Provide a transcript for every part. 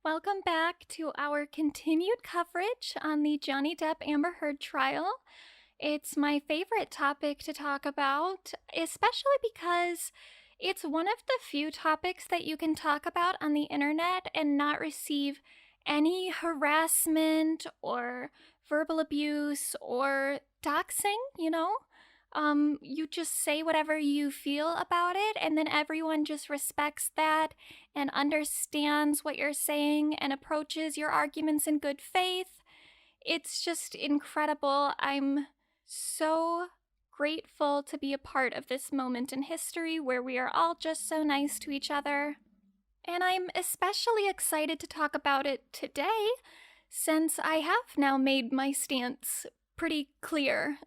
Welcome back to our continued coverage on the Johnny Depp Amber Heard trial. It's my favorite topic to talk about, especially because it's one of the few topics that you can talk about on the internet and not receive any harassment or verbal abuse or doxing, you just say whatever you feel about it, and then everyone just respects that and understands what you're saying and approaches your arguments in good faith. It's just incredible. I'm so grateful to be a part of this moment in history where we are all just so nice to each other. And I'm especially excited to talk about it today since I have now made my stance pretty clear.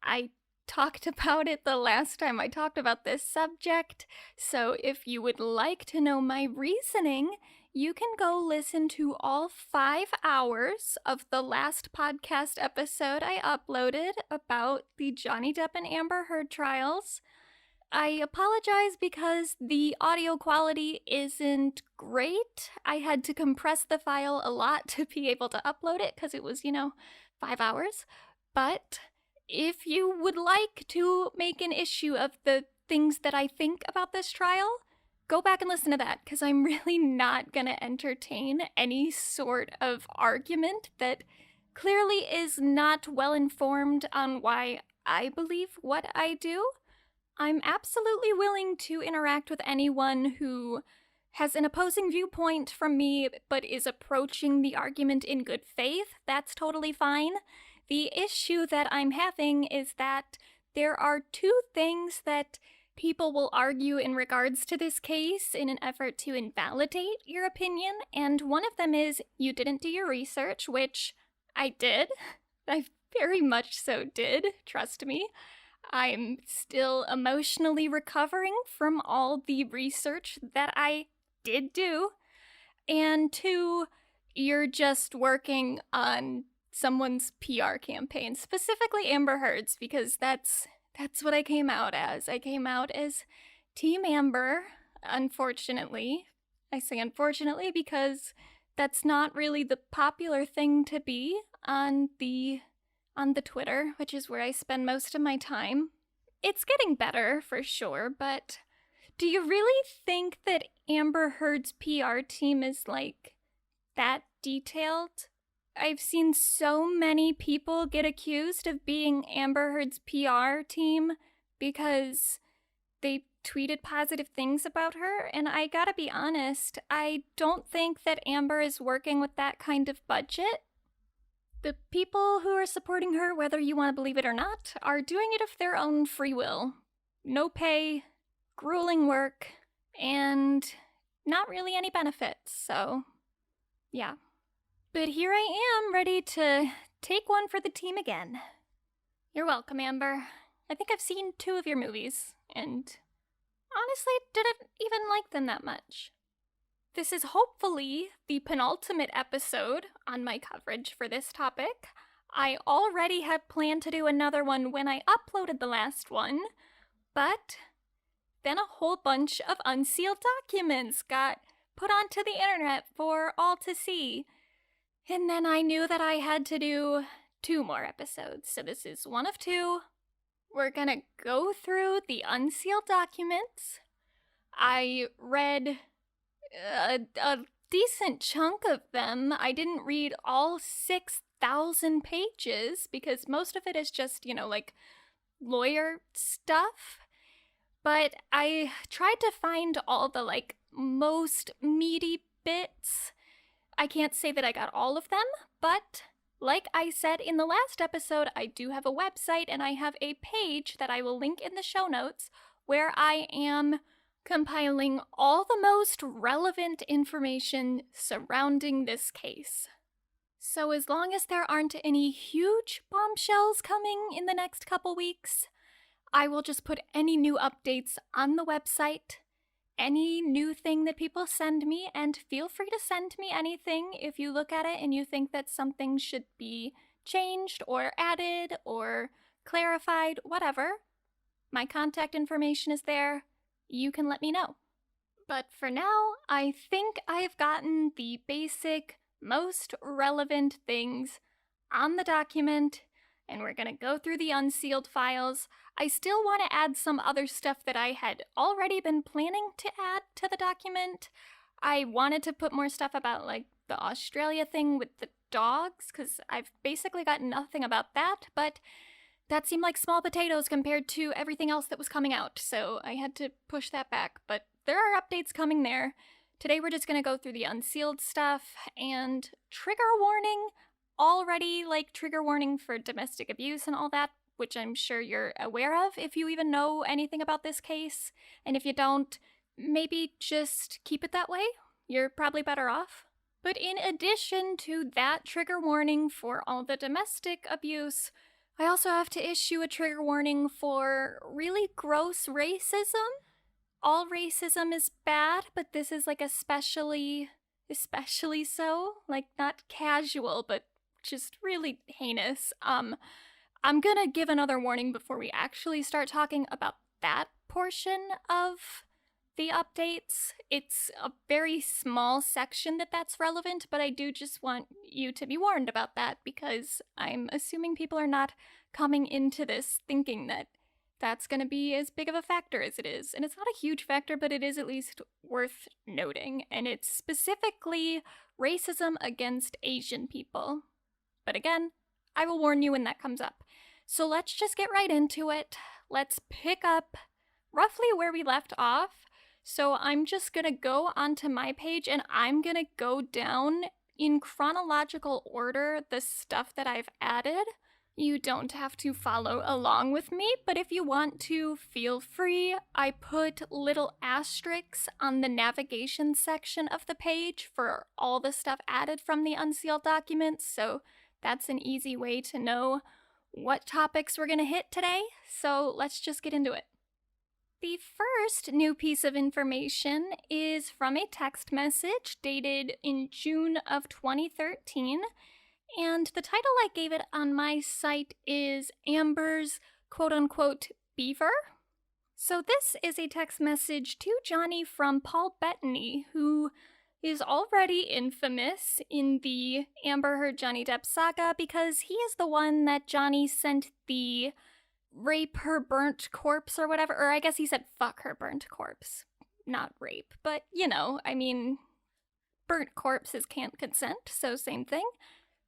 I talked about it the last time I talked about this subject, so if you would like to know my reasoning, you can go listen to all 5 hours of the last podcast episode I uploaded about the Johnny Depp and Amber Heard trials. I apologize because the audio quality isn't great. I had to compress the file a lot to be able to upload it because it was, 5 hours. But if you would like to make an issue of the things that I think about this trial, go back and listen to that, because I'm really not going to entertain any sort of argument that clearly is not well informed on why I believe what I do. I'm absolutely willing to interact with anyone who has an opposing viewpoint from me but is approaching the argument in good faith. That's totally fine. The issue that I'm having is that there are 2 things that people will argue in regards to this case in an effort to invalidate your opinion, and one of them is you didn't do your research, which I did. I very much so did, trust me. I'm still emotionally recovering from all the research that I did do. And 2, you're just working on someone's PR campaign, specifically Amber Heard's, because that's what I came out as. I came out as Team Amber, unfortunately. I say unfortunately because that's not really the popular thing to be on the Twitter, which is where I spend most of my time. It's getting better for sure, but do you really think that Amber Heard's PR team is like that detailed? I've seen so many people get accused of being Amber Heard's PR team because they tweeted positive things about her, and I gotta be honest, I don't think that Amber is working with that kind of budget. The people who are supporting her, whether you want to believe it or not, are doing it of their own free will. No pay, grueling work, and not really any benefits, so yeah. But here I am, ready to take one for the team again. You're welcome, Amber. I think I've seen 2 of your movies, and honestly didn't even like them that much. This is hopefully the penultimate episode on my coverage for this topic. I already had planned to do another one when I uploaded the last one, but then a whole bunch of unsealed documents got put onto the internet for all to see. And then I knew that I had to do 2 more episodes, so this is 1 of 2. We're gonna go through the unsealed documents. I read a decent chunk of them. I didn't read all 6,000 pages because most of it is just, lawyer stuff. But I tried to find all the, most meaty bits. I can't say that I got all of them, but like I said in the last episode, I do have a website and I have a page that I will link in the show notes where I am compiling all the most relevant information surrounding this case. So as long as there aren't any huge bombshells coming in the next couple weeks, I will just put any new updates on the website, any new thing that people send me, and feel free to send me anything if you look at it and you think that something should be changed or added or clarified, whatever. My contact information is there. You can let me know. But for now, I think I've gotten the basic, most relevant things on the document, and we're gonna go through the unsealed files. I still want to add some other stuff that I had already been planning to add to the document. I wanted to put more stuff about, like, the Australia thing with the dogs, because I've basically got nothing about that, but that seemed like small potatoes compared to everything else that was coming out, so I had to push that back. But there are updates coming there. Today we're just going to go through the unsealed stuff, and trigger warning, already, like, trigger warning for domestic abuse and all that, which I'm sure you're aware of if you even know anything about this case. And if you don't, maybe just keep it that way. You're probably better off. But in addition to that trigger warning for all the domestic abuse, I also have to issue a trigger warning for really gross racism. All racism is bad, but this is, like, especially so. Like, not casual, but just really heinous. I'm gonna give another warning before we actually start talking about that portion of the updates. It's a very small section that's relevant, but I do just want you to be warned about that, because I'm assuming people are not coming into this thinking that that's going to be as big of a factor as it is. And it's not a huge factor, but it is at least worth noting. And it's specifically racism against Asian people. But again, I will warn you when that comes up. So let's just get right into it. Let's pick up roughly where we left off. So I'm just going to go onto my page, and I'm going to go down in chronological order the stuff that I've added. You don't have to follow along with me, but if you want to, feel free. I put little asterisks on the navigation section of the page for all the stuff added from the unsealed documents, so that's an easy way to know what topics we're going to hit today. So let's just get into it. The first new piece of information is from a text message dated in June of 2013, and the title I gave it on my site is Amber's quote-unquote beaver. So this is a text message to Johnny from Paul Bettany, who is already infamous in the Amber Heard Johnny Depp saga because he is the one that Johnny sent the rape her burnt corpse or whatever, or I guess he said fuck her burnt corpse, not rape, but you know, I mean, burnt corpses can't consent, so same thing.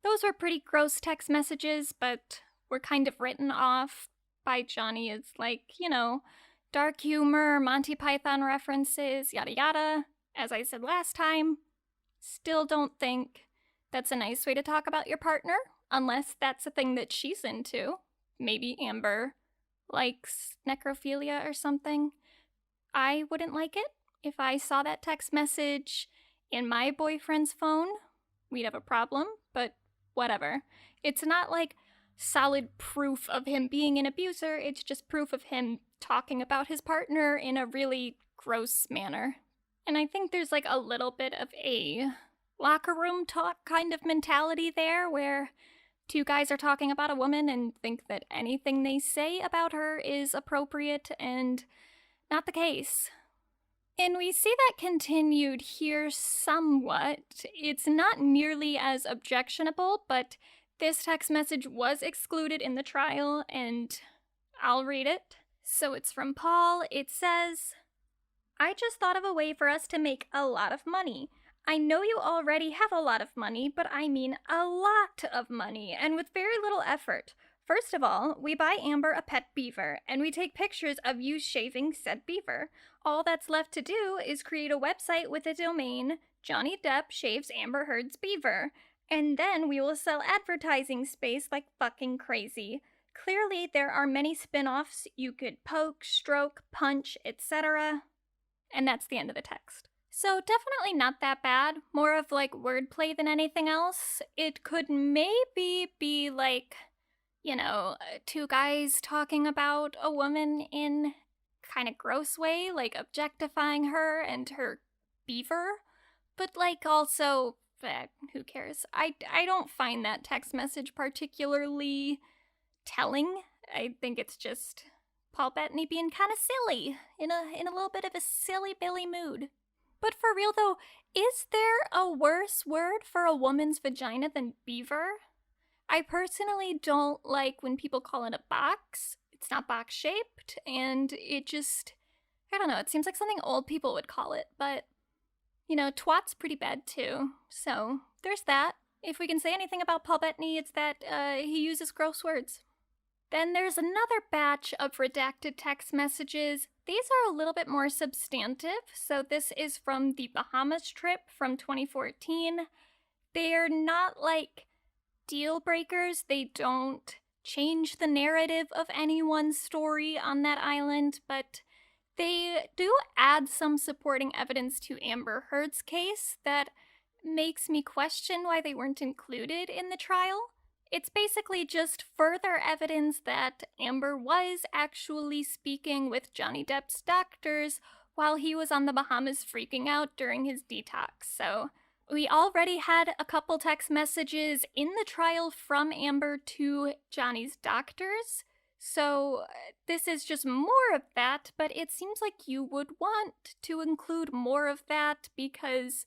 Those were pretty gross text messages, but were kind of written off by Johnny as, like, you know, dark humor, Monty Python references, yada yada. As I said last time, still don't think that's a nice way to talk about your partner, unless that's a thing that she's into. Maybe Amber likes necrophilia or something. I wouldn't like it. If I saw that text message in my boyfriend's phone, we'd have a problem, but whatever. It's not like solid proof of him being an abuser, it's just proof of him talking about his partner in a really gross manner. And I think there's, like, a little bit of a locker room talk kind of mentality there, where two guys are talking about a woman and think that anything they say about her is appropriate, and not the case. And we see that continued here somewhat. It's not nearly as objectionable, but this text message was excluded in the trial, and I'll read it. So it's from Paul. It says, I just thought of a way for us to make a lot of money. I know you already have a lot of money, but I mean a lot of money, and with very little effort. First of all, we buy Amber a pet beaver, and we take pictures of you shaving said beaver. All that's left to do is create a website with a domain, Johnny Depp shaves Amber Heard's beaver, and then we will sell advertising space like fucking crazy. Clearly, there are many spin-offs you could poke, stroke, punch, etc. And that's the end of the text. So definitely not that bad. More of, like, wordplay than anything else. It could maybe be like, you know, two guys talking about a woman in kind of gross way, like objectifying her and her beaver. But, like, also, who cares? I don't find that text message particularly telling. I think it's just Paul Bettany being kind of silly, in a little bit of a silly Billy mood. But for real though, is there a worse word for a woman's vagina than beaver? I personally don't like when people call it a box. It's not box shaped, and it just, I don't know, it seems like something old people would call it, but, you know, twat's pretty bad too. So, there's that. If we can say anything about Paul Bettany, it's that he uses gross words. Then there's another batch of redacted text messages. These are a little bit more substantive. So this is from the Bahamas trip from 2014. They're not like deal breakers. They don't change the narrative of anyone's story on that island, but they do add some supporting evidence to Amber Heard's case that makes me question why they weren't included in the trial. It's basically just further evidence that Amber was actually speaking with Johnny Depp's doctors while he was on the Bahamas freaking out during his detox. So we already had a couple text messages in the trial from Amber to Johnny's doctors. So this is just more of that, but it seems like you would want to include more of that because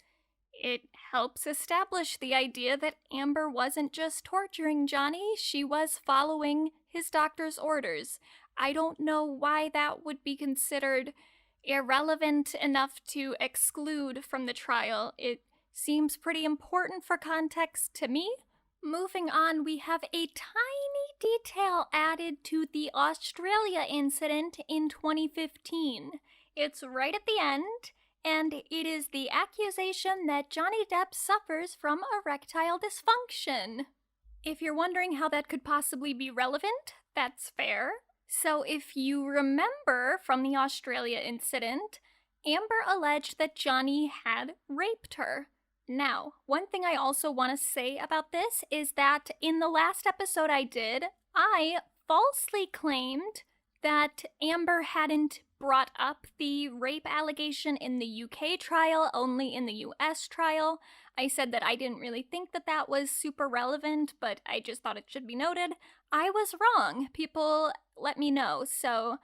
it helps establish the idea that Amber wasn't just torturing Johnny, she was following his doctor's orders. I don't know why that would be considered irrelevant enough to exclude from the trial. It seems pretty important for context to me. Moving on, we have a tiny detail added to the Australia incident in 2015. It's right at the end, and it is the accusation that Johnny Depp suffers from erectile dysfunction. If you're wondering how that could possibly be relevant, that's fair. So if you remember from the Australia incident, Amber alleged that Johnny had raped her. Now, one thing I also want to say about this is that in the last episode I did, I falsely claimed that Amber hadn't brought up the rape allegation in the UK trial, only in the US trial. I said that I didn't really think that that was super relevant, but I just thought it should be noted. I was wrong. People let me know. So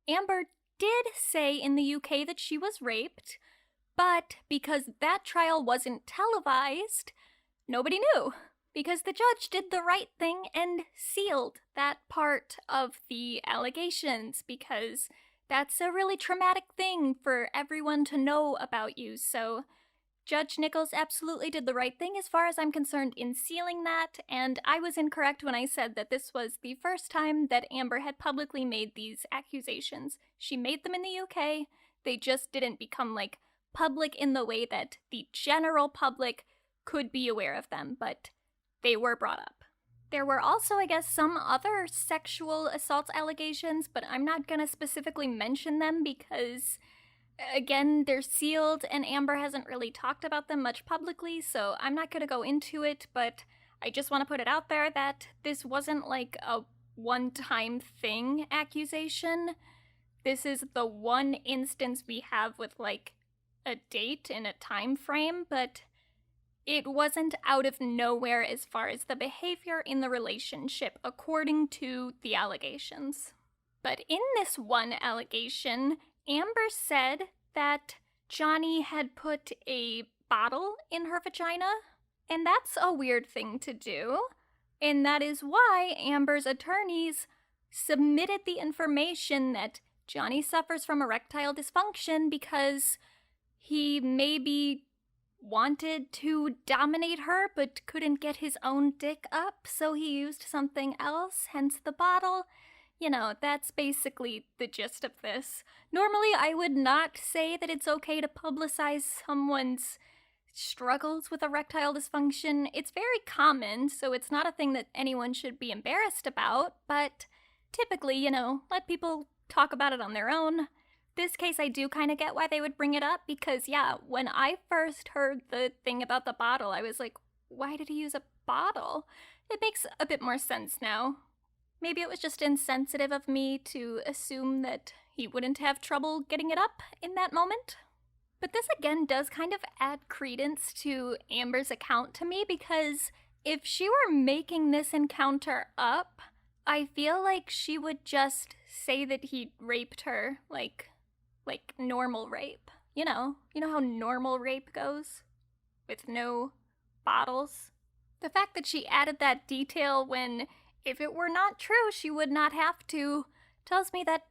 Amber did say in the UK that she was raped, but because that trial wasn't televised, nobody knew. Because the judge did the right thing and sealed that part of the allegations, because that's a really traumatic thing for everyone to know about you. So Judge Nichols absolutely did the right thing as far as I'm concerned in sealing that, and I was incorrect when I said that this was the first time that Amber had publicly made these accusations. She made them in the UK, they just didn't become like public in the way that the general public could be aware of them, but they were brought up. There were also, I guess, some other sexual assault allegations, but I'm not gonna specifically mention them because, again, they're sealed and Amber hasn't really talked about them much publicly, so I'm not gonna go into it, but I just want to put it out there that this wasn't like a one-time thing accusation. This is the one instance we have with like a date and a time frame, but it wasn't out of nowhere as far as the behavior in the relationship, according to the allegations. But in this one allegation, Amber said that Johnny had put a bottle in her vagina, and that's a weird thing to do, and that is why Amber's attorneys submitted the information that Johnny suffers from erectile dysfunction because he maybe wanted to dominate her but couldn't get his own dick up, so he used something else, hence the bottle. You know, that's basically the gist of this. Normally, I would not say that it's okay to publicize someone's struggles with erectile dysfunction. It's very common, so it's not a thing that anyone should be embarrassed about, but typically, you know, let people talk about it on their own. This case, I do kind of get why they would bring it up, because yeah, when I first heard the thing about the bottle, I was like, why did he use a bottle? It makes a bit more sense now. Maybe it was just insensitive of me to assume that he wouldn't have trouble getting it up in that moment. But this again does kind of add credence to Amber's account to me, because if she were making this encounter up, I feel like she would just say that he raped her, like normal rape. You know how normal rape goes? With no bottles? The fact that she added that detail when, if it were not true, she would not have to, tells me that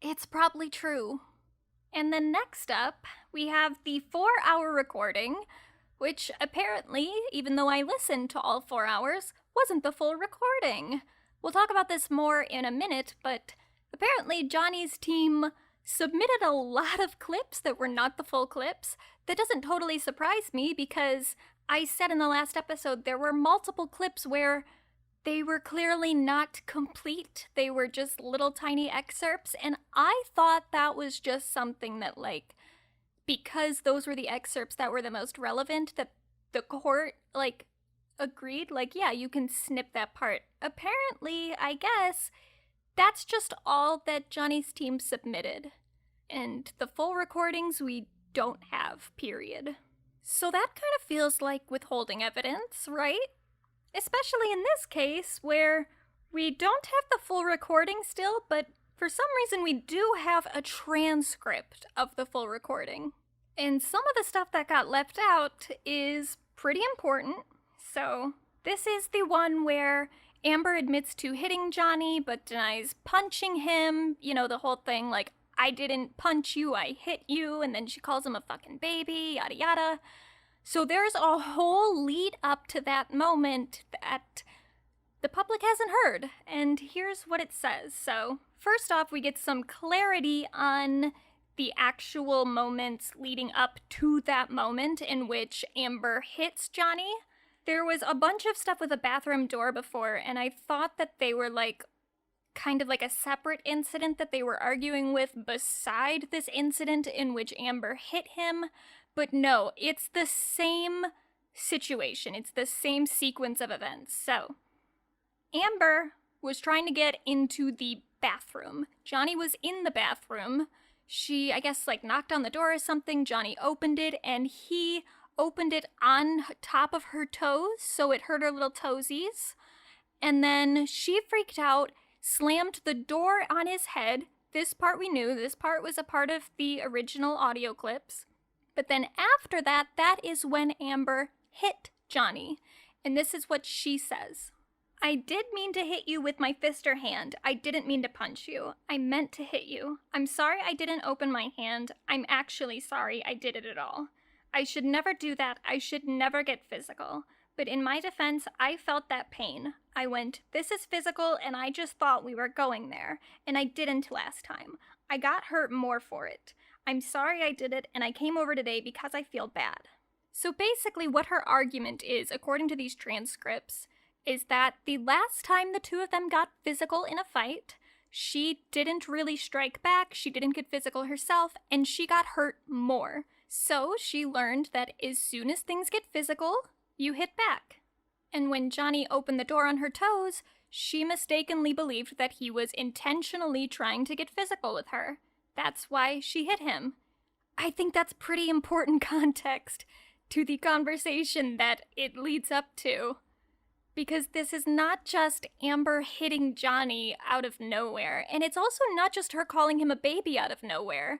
it's probably true. And then next up, we have the 4-hour recording, which apparently, even though I listened to all 4 hours, wasn't the full recording. We'll talk about this more in a minute, but apparently Johnny's team submitted a lot of clips that were not the full clips. That doesn't totally surprise me because I said in the last episode there were multiple clips where they were clearly not complete. They were just little tiny excerpts, and I thought that was just something that, like, because those were the excerpts that were the most relevant, that the court, like, agreed, like, yeah, you can snip that part. Apparently, I guess, that's just all that Johnny's team submitted. And the full recordings we don't have, period. So that kind of feels like withholding evidence, right? Especially in this case, where we don't have the full recording still, but for some reason we do have a transcript of the full recording. And some of the stuff that got left out is pretty important. So this is the one where Amber admits to hitting Johnny, but denies punching him. You know, the whole thing, like, I didn't punch you, I hit you, and then she calls him a fucking baby, yada yada. So there's a whole lead up to that moment that the public hasn't heard, and here's what it says. So first off, we get some clarity on the actual moments leading up to that moment in which Amber hits Johnny. There was a bunch of stuff with a bathroom door before, and I thought that they were like kind of like a separate incident that they were arguing with beside this incident in which Amber hit him. But no, it's the same situation. It's the same sequence of events. So, Amber was trying to get into the bathroom. Johnny was in the bathroom. She, I guess, like, knocked on the door or something. Johnny opened it, and he opened it on top of her toes, so it hurt her little toesies. And then she freaked out, slammed the door on his head. This part we knew. This part was a part of the original audio clips. But then after that, that is when Amber hit Johnny. And this is what she says. I did mean to hit you with my fist or hand. I didn't mean to punch you. I meant to hit you. I'm sorry I didn't open my hand. I'm actually sorry I did it at all. I should never do that. I should never get physical. But in my defense, I felt that pain. I went, this is physical, and I just thought we were going there. And I didn't last time. I got hurt more for it. I'm sorry I did it, and I came over today because I feel bad. So basically what her argument is, according to these transcripts, is that the last time the two of them got physical in a fight, she didn't really strike back, she didn't get physical herself, and she got hurt more. So she learned that as soon as things get physical, you hit back. And when Johnny opened the door on her toes, she mistakenly believed that he was intentionally trying to get physical with her. That's why she hit him. I think that's pretty important context to the conversation that it leads up to. Because this is not just Amber hitting Johnny out of nowhere, and it's also not just her calling him a baby out of nowhere.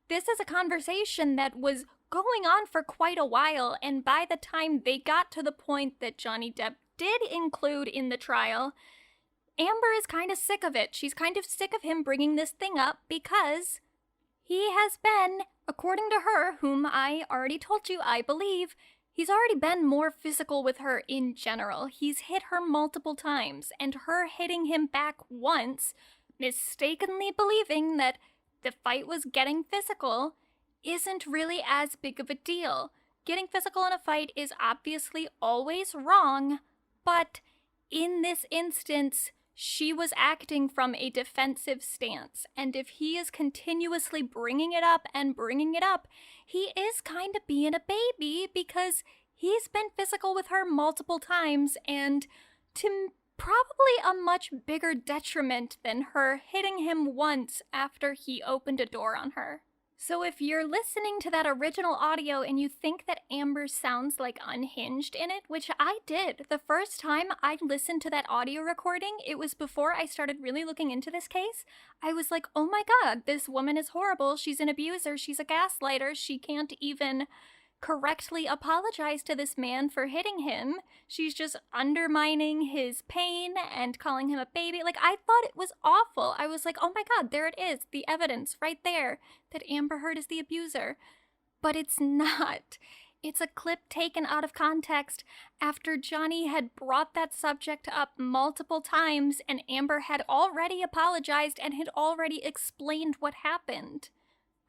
This is a conversation that was going on for quite a while, and by the time they got to the point that Johnny Depp did include in the trial, Amber is kind of sick of it. She's kind of sick of him bringing this thing up because he has been, according to her, whom I already told you I believe, he's already been more physical with her in general. He's hit her multiple times, and her hitting him back once, mistakenly believing that the fight was getting physical, isn't really as big of a deal. Getting physical in a fight is obviously always wrong, but in this instance, she was acting from a defensive stance, and if he is continuously bringing it up and bringing it up, he is kind of being a baby because he's been physical with her multiple times, and to probably a much bigger detriment than her hitting him once after he opened a door on her. So if you're listening to that original audio and you think that Amber sounds like unhinged in it, which I did, the first time I listened to that audio recording, it was before I started really looking into this case. I was like, oh my god, this woman is horrible. She's an abuser. She's a gaslighter. She can't even correctly apologize to this man for hitting him. She's just undermining his pain and calling him a baby. Like, I thought it was awful. I was like, oh my god, there it is, the evidence right there that Amber Heard is the abuser. But it's not. It's a clip taken out of context after Johnny had brought that subject up multiple times and Amber had already apologized and had already explained what happened.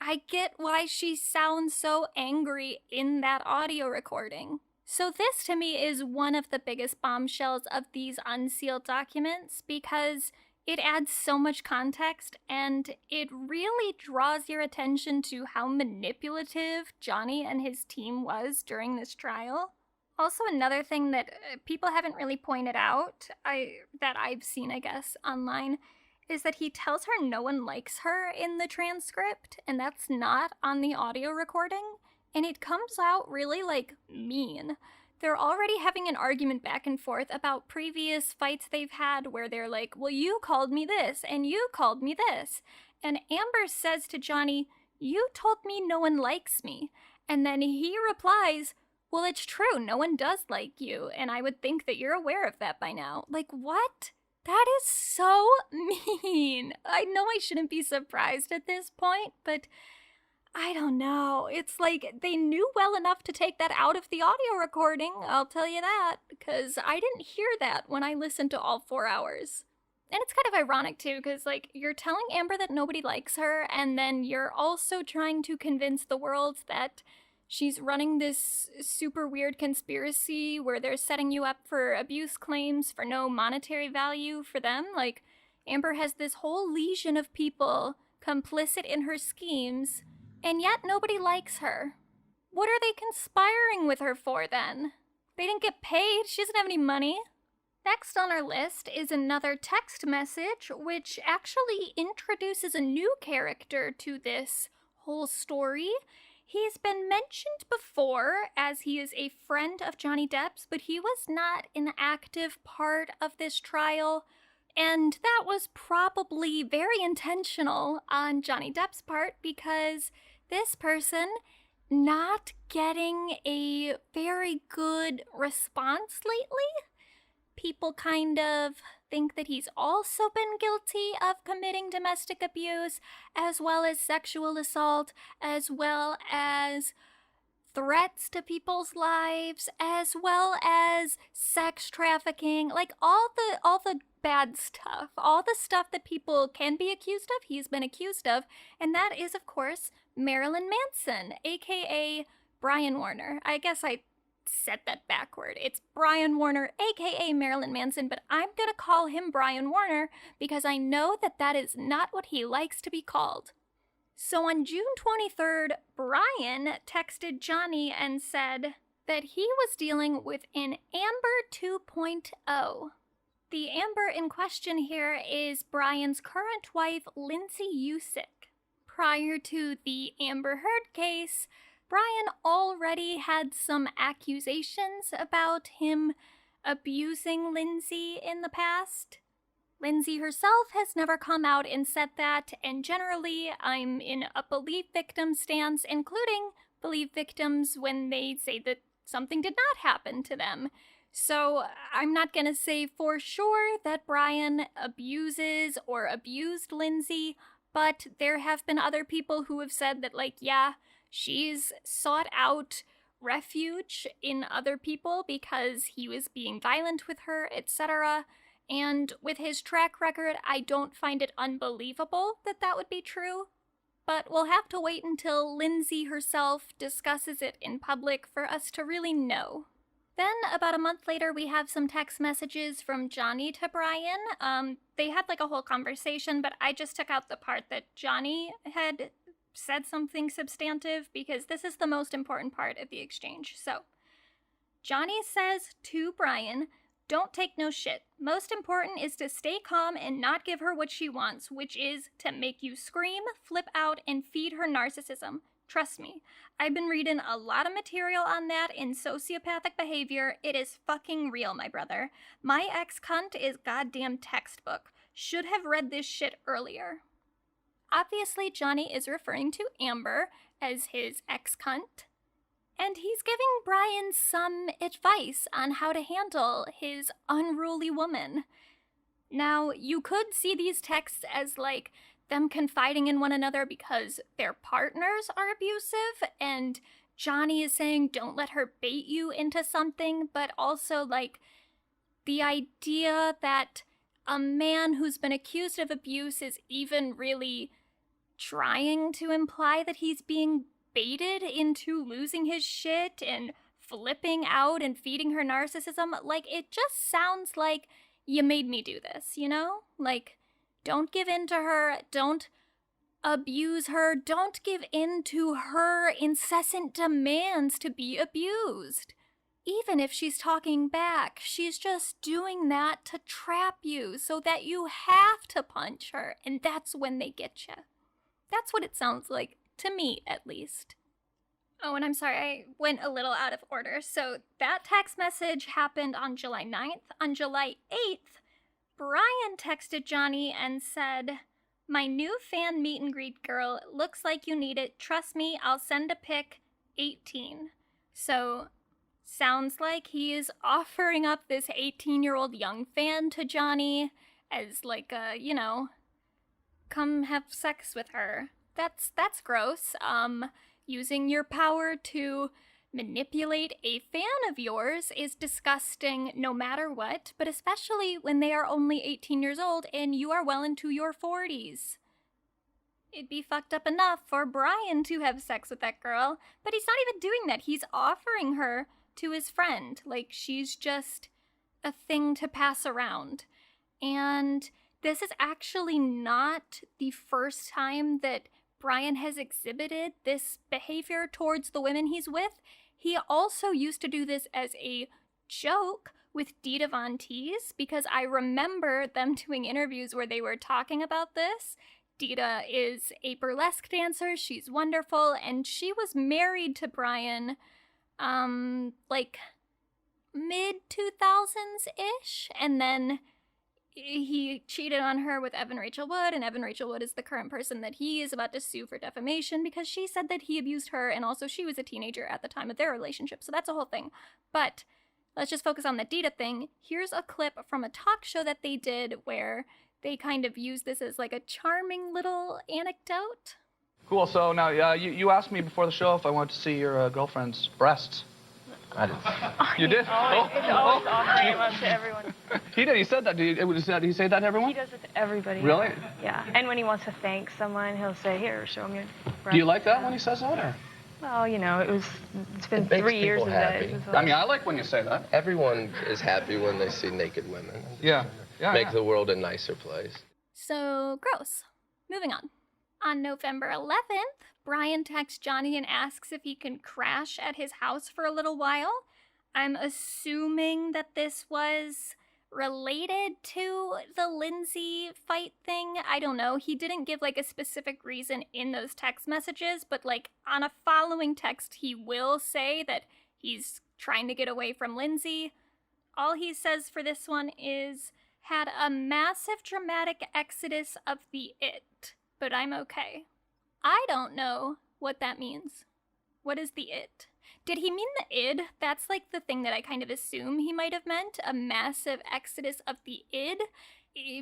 I get why she sounds so angry in that audio recording. So this to me is one of the biggest bombshells of these unsealed documents because it adds so much context and it really draws your attention to how manipulative Johnny and his team was during this trial. Also, another thing that people haven't really pointed out, that I've seen, I guess, online, is that he tells her no one likes her in the transcript, and that's not on the audio recording, and it comes out really, like, mean. They're already having an argument back and forth about previous fights they've had where they're like, well, you called me this, and you called me this. And Amber says to Johnny, you told me no one likes me. And then he replies, well, it's true, no one does like you, and I would think that you're aware of that by now. Like, what? That is so mean. I know I shouldn't be surprised at this point, but I don't know. It's like they knew well enough to take that out of the audio recording, I'll tell you that, because I didn't hear that when I listened to all 4 hours. And it's kind of ironic, too, because, like, you're telling Amber that nobody likes her, and then you're also trying to convince the world that she's running this super weird conspiracy where they're setting you up for abuse claims for no monetary value for them. Like, Amber has this whole legion of people complicit in her schemes, and yet nobody likes her. What are they conspiring with her for, then? They didn't get paid. She doesn't have any money. Next on our list is another text message, which actually introduces a new character to this whole story. He's been mentioned before as he is a friend of Johnny Depp's, but he was not an active part of this trial, and that was probably very intentional on Johnny Depp's part because this person not getting a very good response lately. People kind of think that he's also been guilty of committing domestic abuse, as well as sexual assault, as well as threats to people's lives, as well as sex trafficking, like all the bad stuff, all the stuff that people can be accused of, he's been accused of, and that is, of course, Marilyn Manson, aka Brian Warner. I guess I said that backward. It's Brian Warner, aka Marilyn Manson, but I'm gonna call him Brian Warner because I know that that is not what he likes to be called. So on June 23rd, Brian texted Johnny and said that he was dealing with an Amber 2.0. The Amber in question here is Brian's current wife, Lindsay Usick. Prior to the Amber Heard case, Brian already had some accusations about him abusing Lindsay in the past. Lindsay herself has never come out and said that, and generally I'm in a believe victim stance, including believe victims when they say that something did not happen to them. So I'm not gonna say for sure that Brian abuses or abused Lindsay, but there have been other people who have said that, like, yeah, she's sought out refuge in other people because he was being violent with her, etc. And with his track record, I don't find it unbelievable that that would be true. But we'll have to wait until Lindsay herself discusses it in public for us to really know. Then, about a month later, we have some text messages from Johnny to Brian. They had like a whole conversation, but I just took out the part that Johnny had said something substantive because this is the most important part of the exchange. So, Johnny says to Brian, Don't take no shit. Most important is to stay calm and not give her what she wants, which is to make you scream, flip out, and feed her narcissism. Trust me, I've been reading a lot of material on that in sociopathic behavior. It is fucking real, my brother. My ex-cunt is goddamn textbook. Should have read this shit earlier. Obviously, Johnny is referring to Amber as his ex-cunt. And he's giving Brian some advice on how to handle his unruly woman. Now, you could see these texts as like them confiding in one another because their partners are abusive, and Johnny is saying don't let her bait you into something, but also like the idea that a man who's been accused of abuse is even really trying to imply that he's being baited into losing his shit and flipping out and feeding her narcissism. Like, it just sounds like you made me do this, you know? Like, don't give in to her, don't abuse her, don't give in to her incessant demands to be abused. Even if she's talking back, she's just doing that to trap you so that you have to punch her, and that's when they get you. That's what it sounds like. To me, at least. Oh, and I'm sorry, I went a little out of order. So that text message happened on July 9th. On July 8th, Brian texted Johnny and said, "My new fan meet and greet girl, looks like you need it. Trust me, I'll send a pic, 18. So, sounds like he is offering up this 18-year-old young fan to Johnny as like a, you know, come have sex with her. That's gross. Using your power to manipulate a fan of yours is disgusting no matter what, but especially when they are only 18 years old and you are well into your 40s. It'd be fucked up enough for Brian to have sex with that girl, but he's not even doing that. He's offering her to his friend. Like, she's just a thing to pass around. And this is actually not the first time that Brian has exhibited this behavior towards the women he's with. He also used to do this as a joke with Dita Von Teese, because I remember them doing interviews where they were talking about this. Dita is a burlesque dancer, she's wonderful, and she was married to Brian, like mid-2000s-ish, and then he cheated on her with Evan Rachel Wood, and Evan Rachel Wood is the current person that he is about to sue for defamation because she said that he abused her, and also she was a teenager at the time of their relationship, so that's a whole thing. But let's just focus on the Dita thing. Here's a clip from a talk show that they did where they kind of use this as like a charming little anecdote. Cool, so now you asked me before the show if I wanted to see your girlfriend's breasts. I did. You did? It's always offering him up to everyone. He did. He said that. Did he say that to everyone? He does it to everybody. Really? Yeah. And when he wants to thank someone, he'll say, "Here, show him your breasts." Do you like that when he says that? Or? Well, you know, it's been It makes 3 years of people that. happy. I mean, I like when you say that. Everyone is happy when they see naked women. Yeah. Make the world a nicer place. So, gross. Moving on. On November 11th, Brian texts Johnny and asks if he can crash at his house for a little while. I'm assuming that this was related to the Lindsay fight thing. I don't know. He didn't give like a specific reason in those text messages, but like on a following text, he will say that he's trying to get away from Lindsay. All he says for this one is, had a massive dramatic exodus of the it, but I'm okay. I don't know what that means. What is the it? Did he mean the id? That's like the thing that I kind of assume he might have meant. A massive exodus of the id?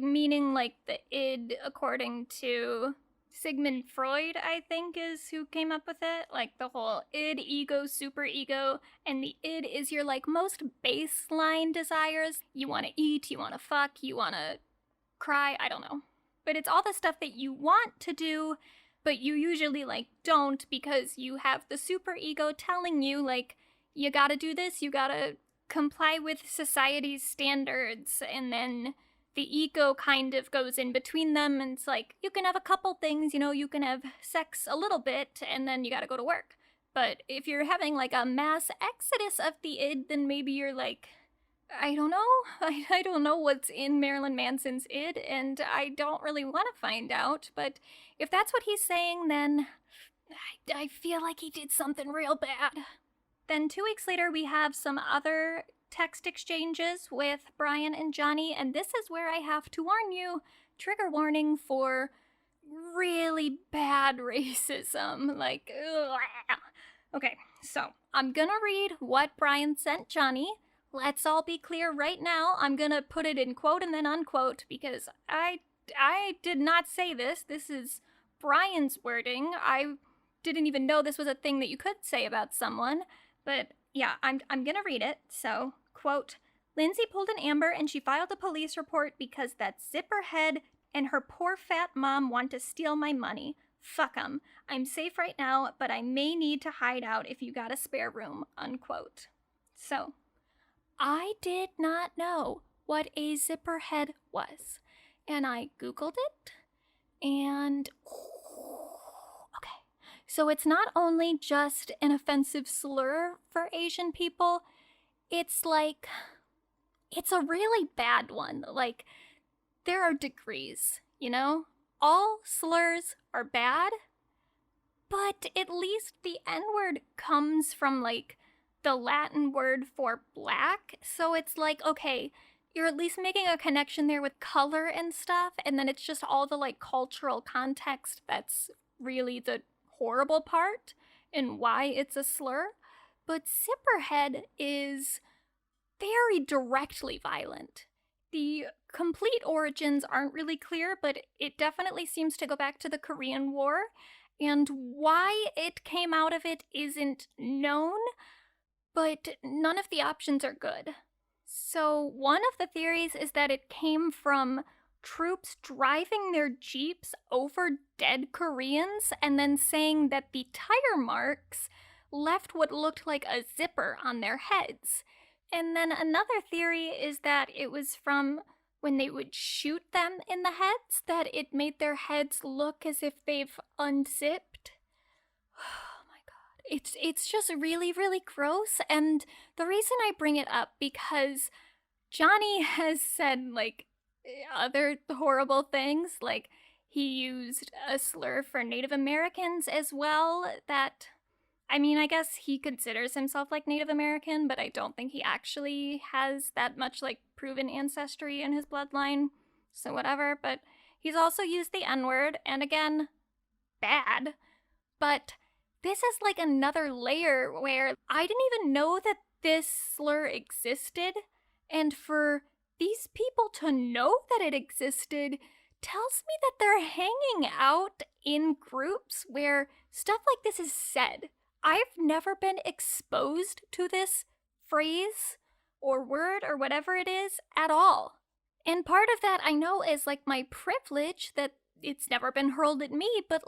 Meaning like the id according to Sigmund Freud, I think, is who came up with it. Like the whole id, ego, superego. And the id is your like most baseline desires. You want to eat, you want to fuck, you want to cry, I don't know. But it's all the stuff that you want to do, but you usually like don't, because you have the super ego telling you like you gotta do this, you gotta comply with society's standards, and then the ego kind of goes in between them, and it's like you can have a couple things, you know, you can have sex a little bit and then you gotta go to work. But if you're having like a mass exodus of the id, then maybe you're like I don't know. I don't know what's in Marilyn Manson's id, and I don't really want to find out, but if that's what he's saying, then I feel like he did something real bad. Then 2 weeks later, we have some other text exchanges with Brian and Johnny, and this is where I have to warn you, trigger warning for really bad racism. Like, ugh. Okay, so I'm gonna read what Brian sent Johnny. Let's all be clear right now. I'm gonna put it in quote and then unquote because I did not say this. This is Brian's wording. I didn't even know this was a thing that you could say about someone. But yeah, I'm gonna read it. So, quote, Lindsay pulled an Amber and she filed a police report because that zipperhead and her poor fat mom want to steal my money. Fuck 'em. I'm safe right now, but I may need to hide out if you got a spare room, unquote. So, I did not know what a zipperhead was. And I Googled it, and okay. So it's not only just an offensive slur for Asian people, it's a really bad one. Like, there are degrees, you know? All slurs are bad, but at least the N-word comes from, the Latin word for black. So it's okay, you're at least making a connection there with color and stuff, and then it's just all the, cultural context that's really the horrible part and why it's a slur. But zipperhead is very directly violent. The complete origins aren't really clear, but it definitely seems to go back to the Korean War, and why it came out of it isn't known, but none of the options are good. So one of the theories is that it came from troops driving their jeeps over dead Koreans and then saying that the tire marks left what looked like a zipper on their heads. And then another theory is that it was from when they would shoot them in the heads, that it made their heads look as if they've unzipped. Oh my god. It's just really, really gross. And the reason I bring it up, because Johnny has said, other horrible things. He used a slur for Native Americans as well that... I guess he considers himself Native American, but I don't think he actually has that much proven ancestry in his bloodline, so whatever. But he's also used the N-word, and again, bad. But this is another layer where I didn't even know that this slur existed, and for these people to know that it existed tells me that they're hanging out in groups where stuff like this is said. I've never been exposed to this phrase or word or whatever it is at all. And part of that I know is my privilege that it's never been hurled at me, but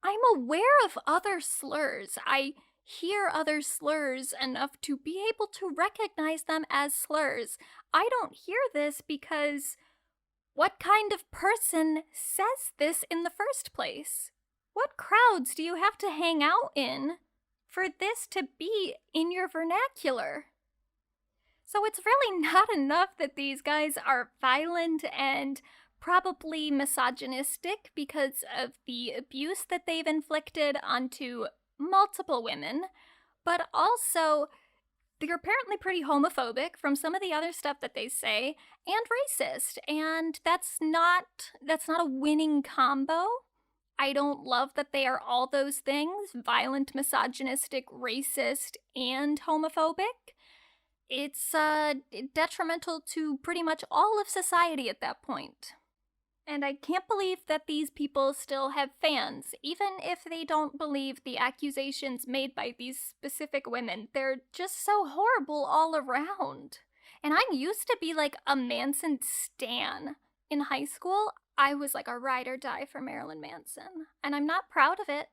I'm aware of other slurs. I hear other slurs enough to be able to recognize them as slurs. I don't hear this because what kind of person says this in the first place? What crowds do you have to hang out in for this to be in your vernacular? So it's really not enough that these guys are violent and probably misogynistic because of the abuse that they've inflicted onto multiple women, but also they're apparently pretty homophobic from some of the other stuff that they say, and racist, and that's not a winning combo. I don't love that they are all those things: violent, misogynistic, racist, and homophobic. It's detrimental to pretty much all of society at that point. And I can't believe that these people still have fans, even if they don't believe the accusations made by these specific women. They're just so horrible all around. And I used to be a Manson stan. In high school, I was a ride or die for Marilyn Manson. And I'm not proud of it,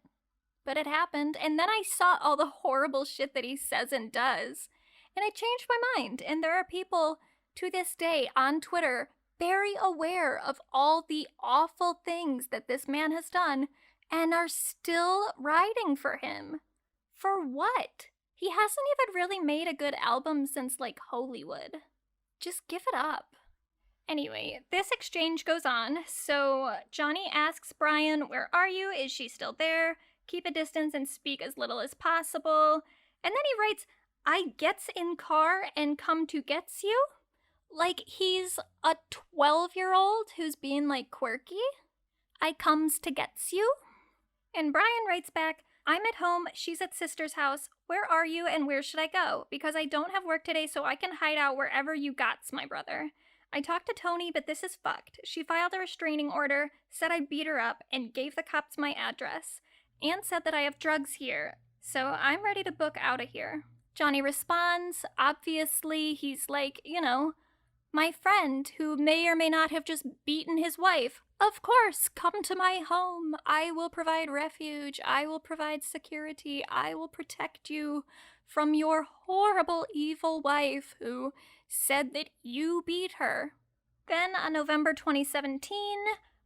but it happened. And then I saw all the horrible shit that he says and does, and I changed my mind. And there are people to this day on Twitter very aware of all the awful things that this man has done and are still riding for him. For what? He hasn't even really made a good album since Hollywood. Just give it up. Anyway, this exchange goes on. So Johnny asks Brian, where are you? Is she still there? Keep a distance and speak as little as possible. And then he writes, I gets in car and come to gets you? Like he's a 12-year-old who's being like quirky. I comes to gets you? And Brian writes back, I'm at home, she's at sister's house. Where are you and where should I go? Because I don't have work today, so I can hide out wherever you gots, my brother. I talked to Tony, but this is fucked. She filed a restraining order, said I beat her up, and gave the cops my address. And said that I have drugs here. So I'm ready to book out of here. Johnny responds. Obviously, he's like, my friend who may or may not have just beaten his wife. Of course, come to my home. I will provide refuge. I will provide security. I will protect you from your horrible, evil wife who said that you beat her. Then on November 2017,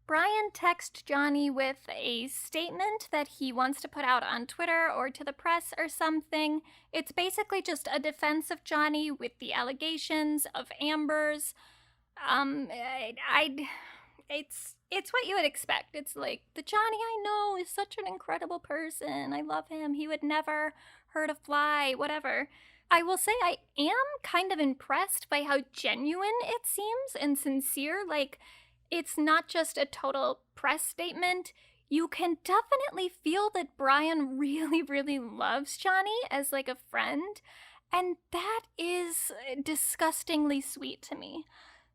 Brian texts Johnny with a statement that he wants to put out on Twitter or to the press or something. It's basically just a defense of Johnny with the allegations of Amber's. It's what you would expect. It's like, the Johnny I know is such an incredible person. I love him. He would never hurt a fly, whatever. I will say I am kind of impressed by how genuine it seems and sincere. Like, it's not just a total press statement. You can definitely feel that Brian really, really loves Johnny as like a friend. And that is disgustingly sweet to me.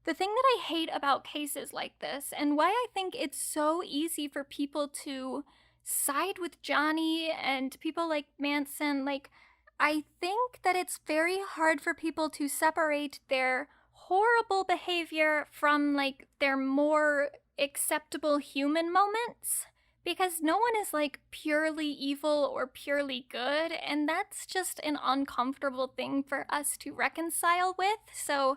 The thing that I hate about cases like this, and why I think it's so easy for people to side with Johnny and people like Manson, like, I think that it's very hard for people to separate their horrible behavior from, like, their more acceptable human moments. Because no one is, like, purely evil or purely good, and that's just an uncomfortable thing for us to reconcile with. So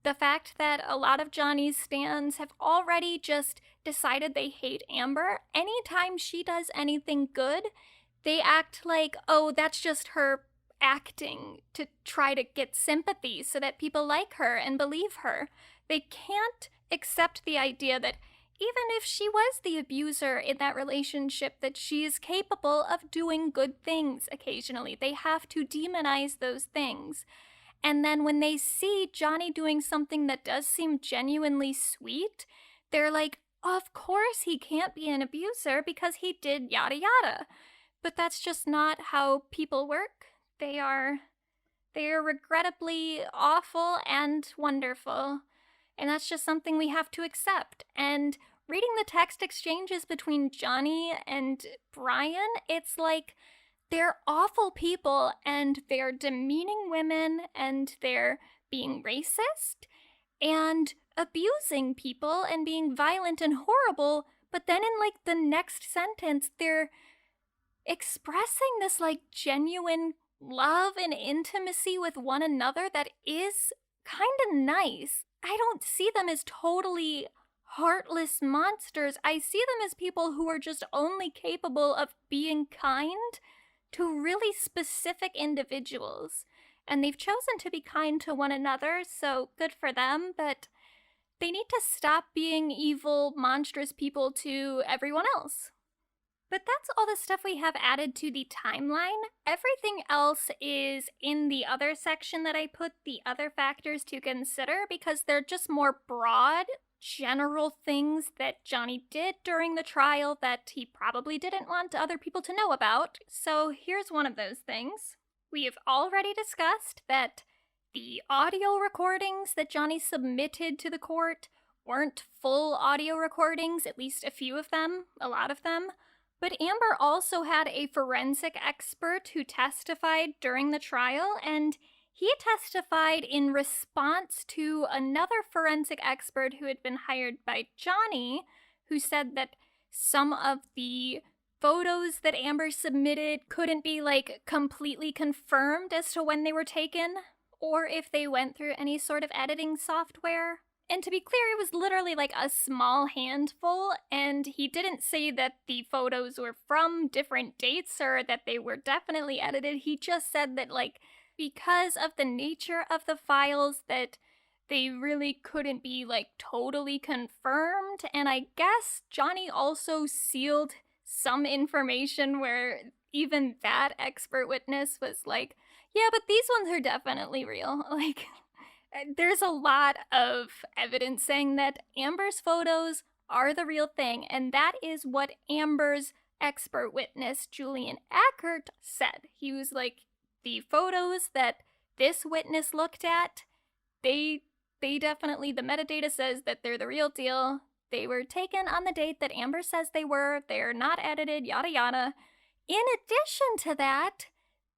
the fact that a lot of Johnny's stans have already just decided they hate Amber, anytime she does anything good, they act like, oh, that's just her acting to try to get sympathy so that people like her and believe her. They can't accept the idea that even if she was the abuser in that relationship, that she is capable of doing good things occasionally. They have to demonize those things. And then when they see Johnny doing something that does seem genuinely sweet, they're like, of course he can't be an abuser because he did yada yada. But that's just not how people work. They are regrettably awful and wonderful. And that's just something we have to accept. And reading the text exchanges between Johnny and Brian, it's like, they're awful people, and they're demeaning women, and they're being racist, and abusing people, and being violent and horrible, but then in, like, the next sentence, they're expressing this, like, genuine love and intimacy with one another that is kind of nice. I don't see them as totally heartless monsters. I see them as people who are just only capable of being kind to really specific individuals. And they've chosen to be kind to one another, so good for them, but they need to stop being evil, monstrous people to everyone else. But that's all the stuff we have added to the timeline. Everything else is in the other section that I put the other factors to consider, because they're just more broad, general things that Johnny did during the trial that he probably didn't want other people to know about. So here's one of those things. We have already discussed that the audio recordings that Johnny submitted to the court weren't full audio recordings, at least a few of them, a lot of them. But Amber also had a forensic expert who testified during the trial, and he testified in response to another forensic expert who had been hired by Johnny, who said that some of the photos that Amber submitted couldn't be, like, completely confirmed as to when they were taken, or if they went through any sort of editing software. And to be clear, it was literally like a small handful, and he didn't say that the photos were from different dates or that they were definitely edited. He just said that, like, because of the nature of the files, that they really couldn't be, like, totally confirmed. And I guess Johnny also sealed some information where even that expert witness was like, yeah, but these ones are definitely real. Like, there's a lot of evidence saying that Amber's photos are the real thing, and that is what Amber's expert witness, Julian Eckert, said. He was like, the photos that this witness looked at, they definitely, the metadata says that they're the real deal. They were taken on the date that Amber says they were. They're not edited, yada yada. In addition to that,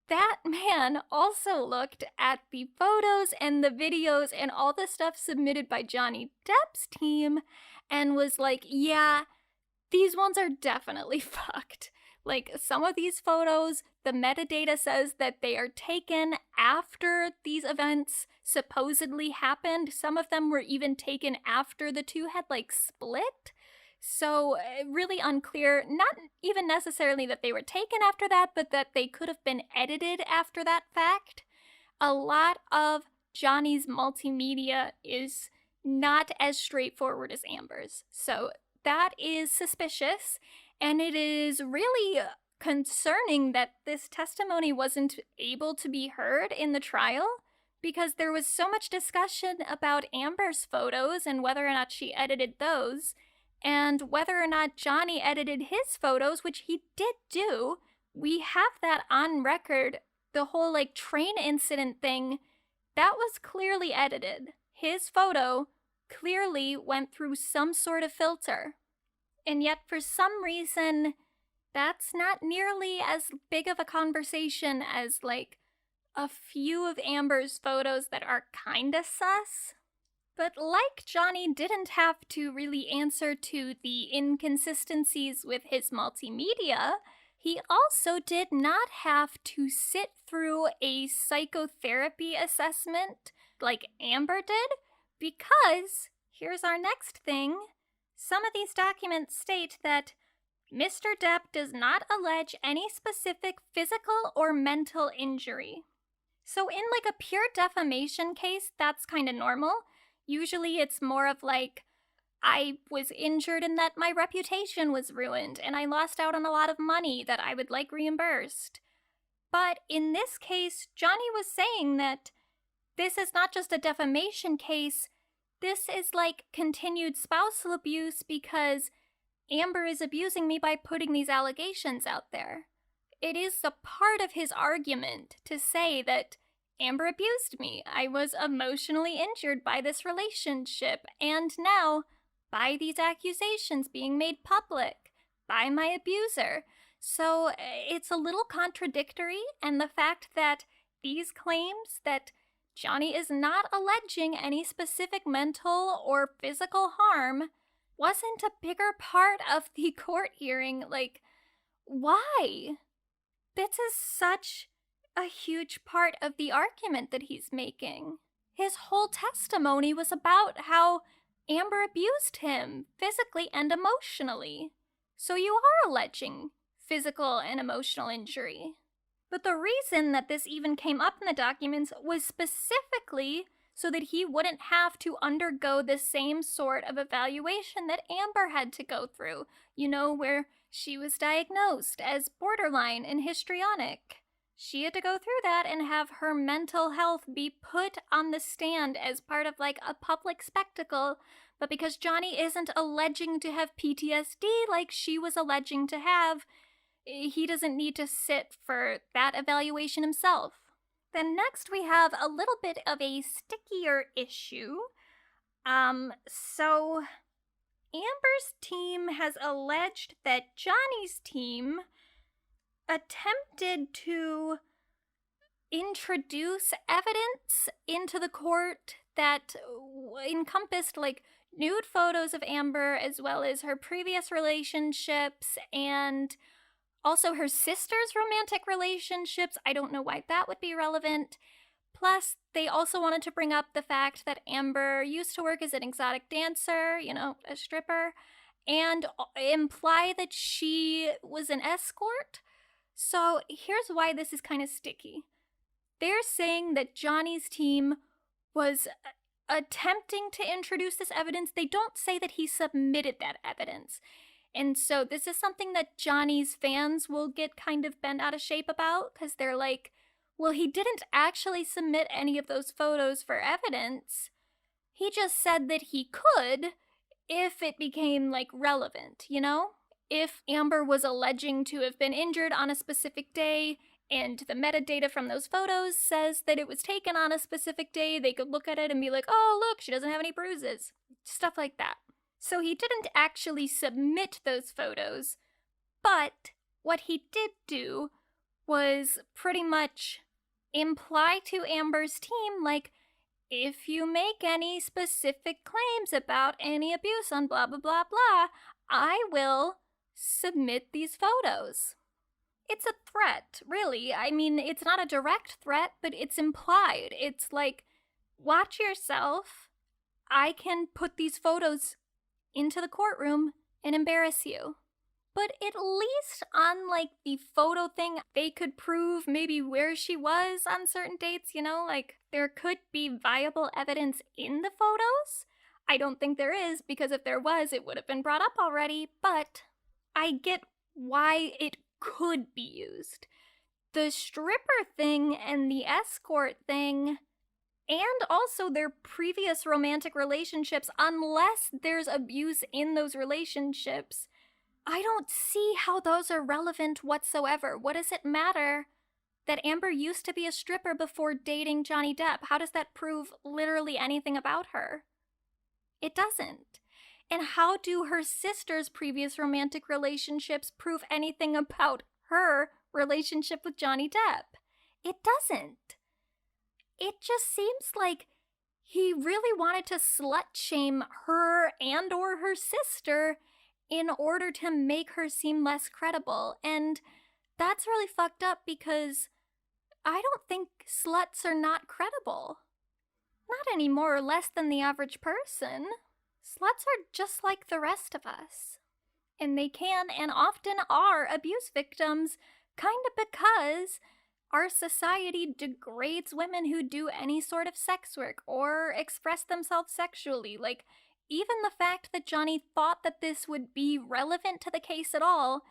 that man also looked at the photos and the videos and all the stuff submitted by Johnny Depp's team and was like, yeah, these ones are definitely fucked. Like, some of these photos, the metadata says that they are taken after these events supposedly happened. Some of them were even taken after the two had, like, split. So, really unclear, not even necessarily that they were taken after that, but that they could have been edited after that fact. A lot of Johnny's multimedia is not as straightforward as Amber's. So, that is suspicious. And it is really concerning that this testimony wasn't able to be heard in the trial, because there was so much discussion about Amber's photos and whether or not she edited those, and whether or not Johnny edited his photos, which he did do. We have that on record. The whole, like, train incident thing, that was clearly edited. His photo clearly went through some sort of filter. And yet, for some reason, that's not nearly as big of a conversation as, like, a few of Amber's photos that are kinda sus. But like Johnny didn't have to really answer to the inconsistencies with his multimedia, he also did not have to sit through a psychotherapy assessment like Amber did, because, here's our next thing, some of these documents state that Mr. Depp does not allege any specific physical or mental injury. So in, like, a pure defamation case, that's kind of normal. Usually it's more of like, I was injured and that my reputation was ruined and I lost out on a lot of money that I would like reimbursed. But in this case, Johnny was saying that this is not just a defamation case, this is like continued spousal abuse because Amber is abusing me by putting these allegations out there. It is a part of his argument to say that Amber abused me. I was emotionally injured by this relationship, and now by these accusations being made public by my abuser. So it's a little contradictory, and the fact that these claims that Johnny is not alleging any specific mental or physical harm wasn't a bigger part of the court hearing. Like, why? This is such a huge part of the argument that he's making. His whole testimony was about how Amber abused him physically and emotionally. So you are alleging physical and emotional injury. But the reason that this even came up in the documents was specifically so that he wouldn't have to undergo the same sort of evaluation that Amber had to go through, you know, where she was diagnosed as borderline and histrionic. She had to go through that and have her mental health be put on the stand as part of, like, a public spectacle. But because Johnny isn't alleging to have PTSD like she was alleging to have, he doesn't need to sit for that evaluation himself. Then next we have a little bit of a stickier issue. So Amber's team has alleged that Johnny's team attempted to introduce evidence into the court that encompassed, like, nude photos of Amber as well as her previous relationships and also her sister's romantic relationships. I don't know why that would be relevant. Plus, they also wanted to bring up the fact that Amber used to work as an exotic dancer, you know, a stripper, and imply that she was an escort. So here's why this is kind of sticky. They're saying that Johnny's team was attempting to introduce this evidence. They don't say that he submitted that evidence. And so this is something that Johnny's fans will get kind of bent out of shape about, because they're like, well, he didn't actually submit any of those photos for evidence. He just said that he could if it became, like, relevant, you know? If Amber was alleging to have been injured on a specific day, and the metadata from those photos says that it was taken on a specific day, they could look at it and be like, oh, look, she doesn't have any bruises. Stuff like that. So he didn't actually submit those photos, but what he did do was pretty much imply to Amber's team, like, if you make any specific claims about any abuse on blah, blah, blah, blah, I will submit these photos. It's a threat, really. I mean, it's not a direct threat, but it's implied. It's like, watch yourself. I can put these photos into the courtroom and embarrass you. But at least on, like, the photo thing, they could prove maybe where she was on certain dates, you know? Like, there could be viable evidence in the photos. I don't think there is, because if there was, it would have been brought up already, but I get why it could be used. The stripper thing and the escort thing, and also their previous romantic relationships, unless there's abuse in those relationships, I don't see how those are relevant whatsoever. What does it matter that Amber used to be a stripper before dating Johnny Depp? How does that prove literally anything about her? It doesn't. And how do her sister's previous romantic relationships prove anything about her relationship with Johnny Depp? It doesn't. It just seems like he really wanted to slut-shame her and or her sister in order to make her seem less credible. And that's really fucked up, because I don't think sluts are not credible. Not any more or less than the average person. Sluts are just like the rest of us. And they can and often are abuse victims, kind of because our society degrades women who do any sort of sex work or express themselves sexually. Like, even the fact that Johnny thought that this would be relevant to the case at all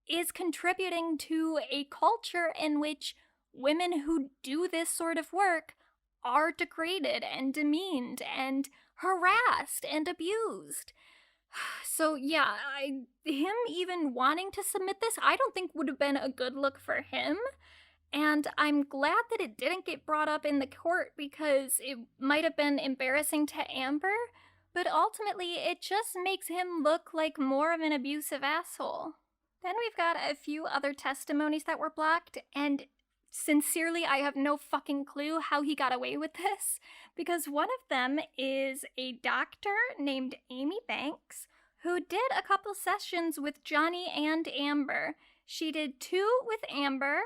is contributing to a culture in which women who do this sort of work are degraded and demeaned and harassed and abused. So yeah, him even wanting to submit this, I don't think would have been a good look for him. And I'm glad that it didn't get brought up in the court, because it might have been embarrassing to Amber. But ultimately, it just makes him look like more of an abusive asshole. Then we've got a few other testimonies that were blocked, and sincerely, I have no fucking clue how he got away with this, because one of them is a doctor named Amy Banks, who did a couple sessions with Johnny and Amber. She did 2 with Amber,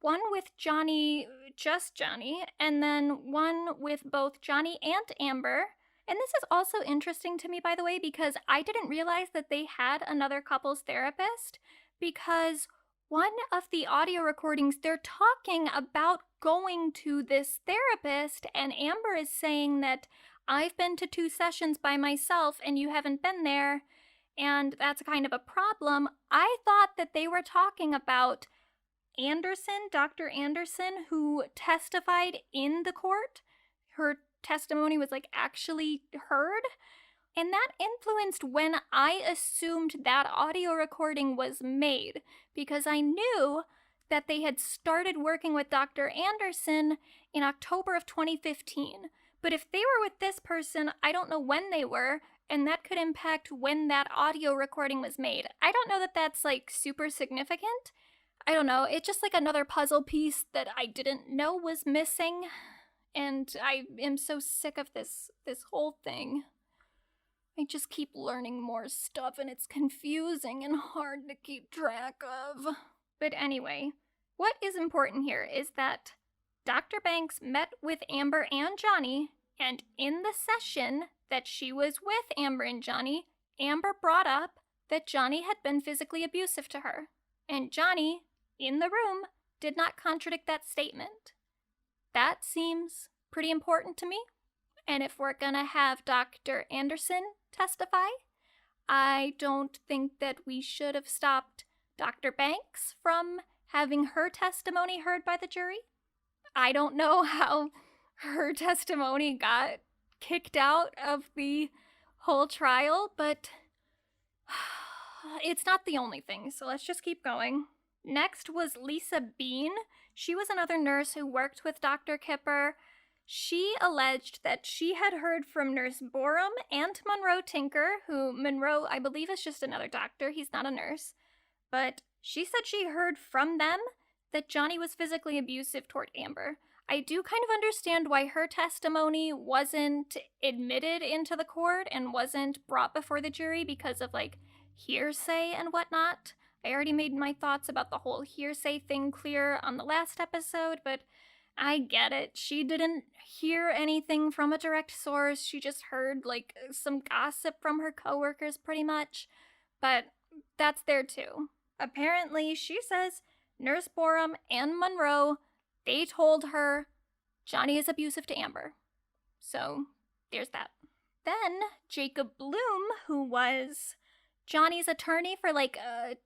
1 with Johnny, just Johnny, and then 1 with both Johnny and Amber. And this is also interesting to me, by the way, because I didn't realize that they had another couples therapist, because one of the audio recordings, they're talking about going to this therapist, and Amber is saying that I've been to 2 sessions by myself and you haven't been there, and that's kind of a problem. I thought that they were talking about Anderson, Dr. Anderson, who testified in the court. Her testimony was, like, actually heard. And that influenced when I assumed that audio recording was made, because I knew that they had started working with Dr. Anderson in October of 2015. But if they were with this person, I don't know when they were, and that could impact when that audio recording was made. I don't know that that's, like, super significant. I don't know. It's just like another puzzle piece that I didn't know was missing. And I am so sick of this whole thing. I just keep learning more stuff, and it's confusing and hard to keep track of. But anyway, what is important here is that Dr. Banks met with Amber and Johnny, and in the session that she was with Amber and Johnny, Amber brought up that Johnny had been physically abusive to her. And Johnny, in the room, did not contradict that statement. That seems pretty important to me. And if we're gonna have Dr. Anderson testify, I don't think that we should have stopped Dr. Banks from having her testimony heard by the jury. I don't know how her testimony got kicked out of the whole trial, but it's not the only thing, so let's just keep going. Next was Lisa Bean. She was another nurse who worked with Dr. Kipper. She alleged that she had heard from Nurse Borum and Monroe Tinker, who Monroe, I believe, is just another doctor. He's not a nurse. But she said she heard from them that Johnny was physically abusive toward Amber. I do kind of understand why her testimony wasn't admitted into the court and wasn't brought before the jury because of, like, hearsay and whatnot. I already made my thoughts about the whole hearsay thing clear on the last episode, but I get it. She didn't hear anything from a direct source. She just heard, like, some gossip from her coworkers, pretty much. But that's there, too. Apparently, she says Nurse Borum and Monroe, they told her Johnny is abusive to Amber. So, there's that. Then, Jacob Bloom, who was Johnny's attorney for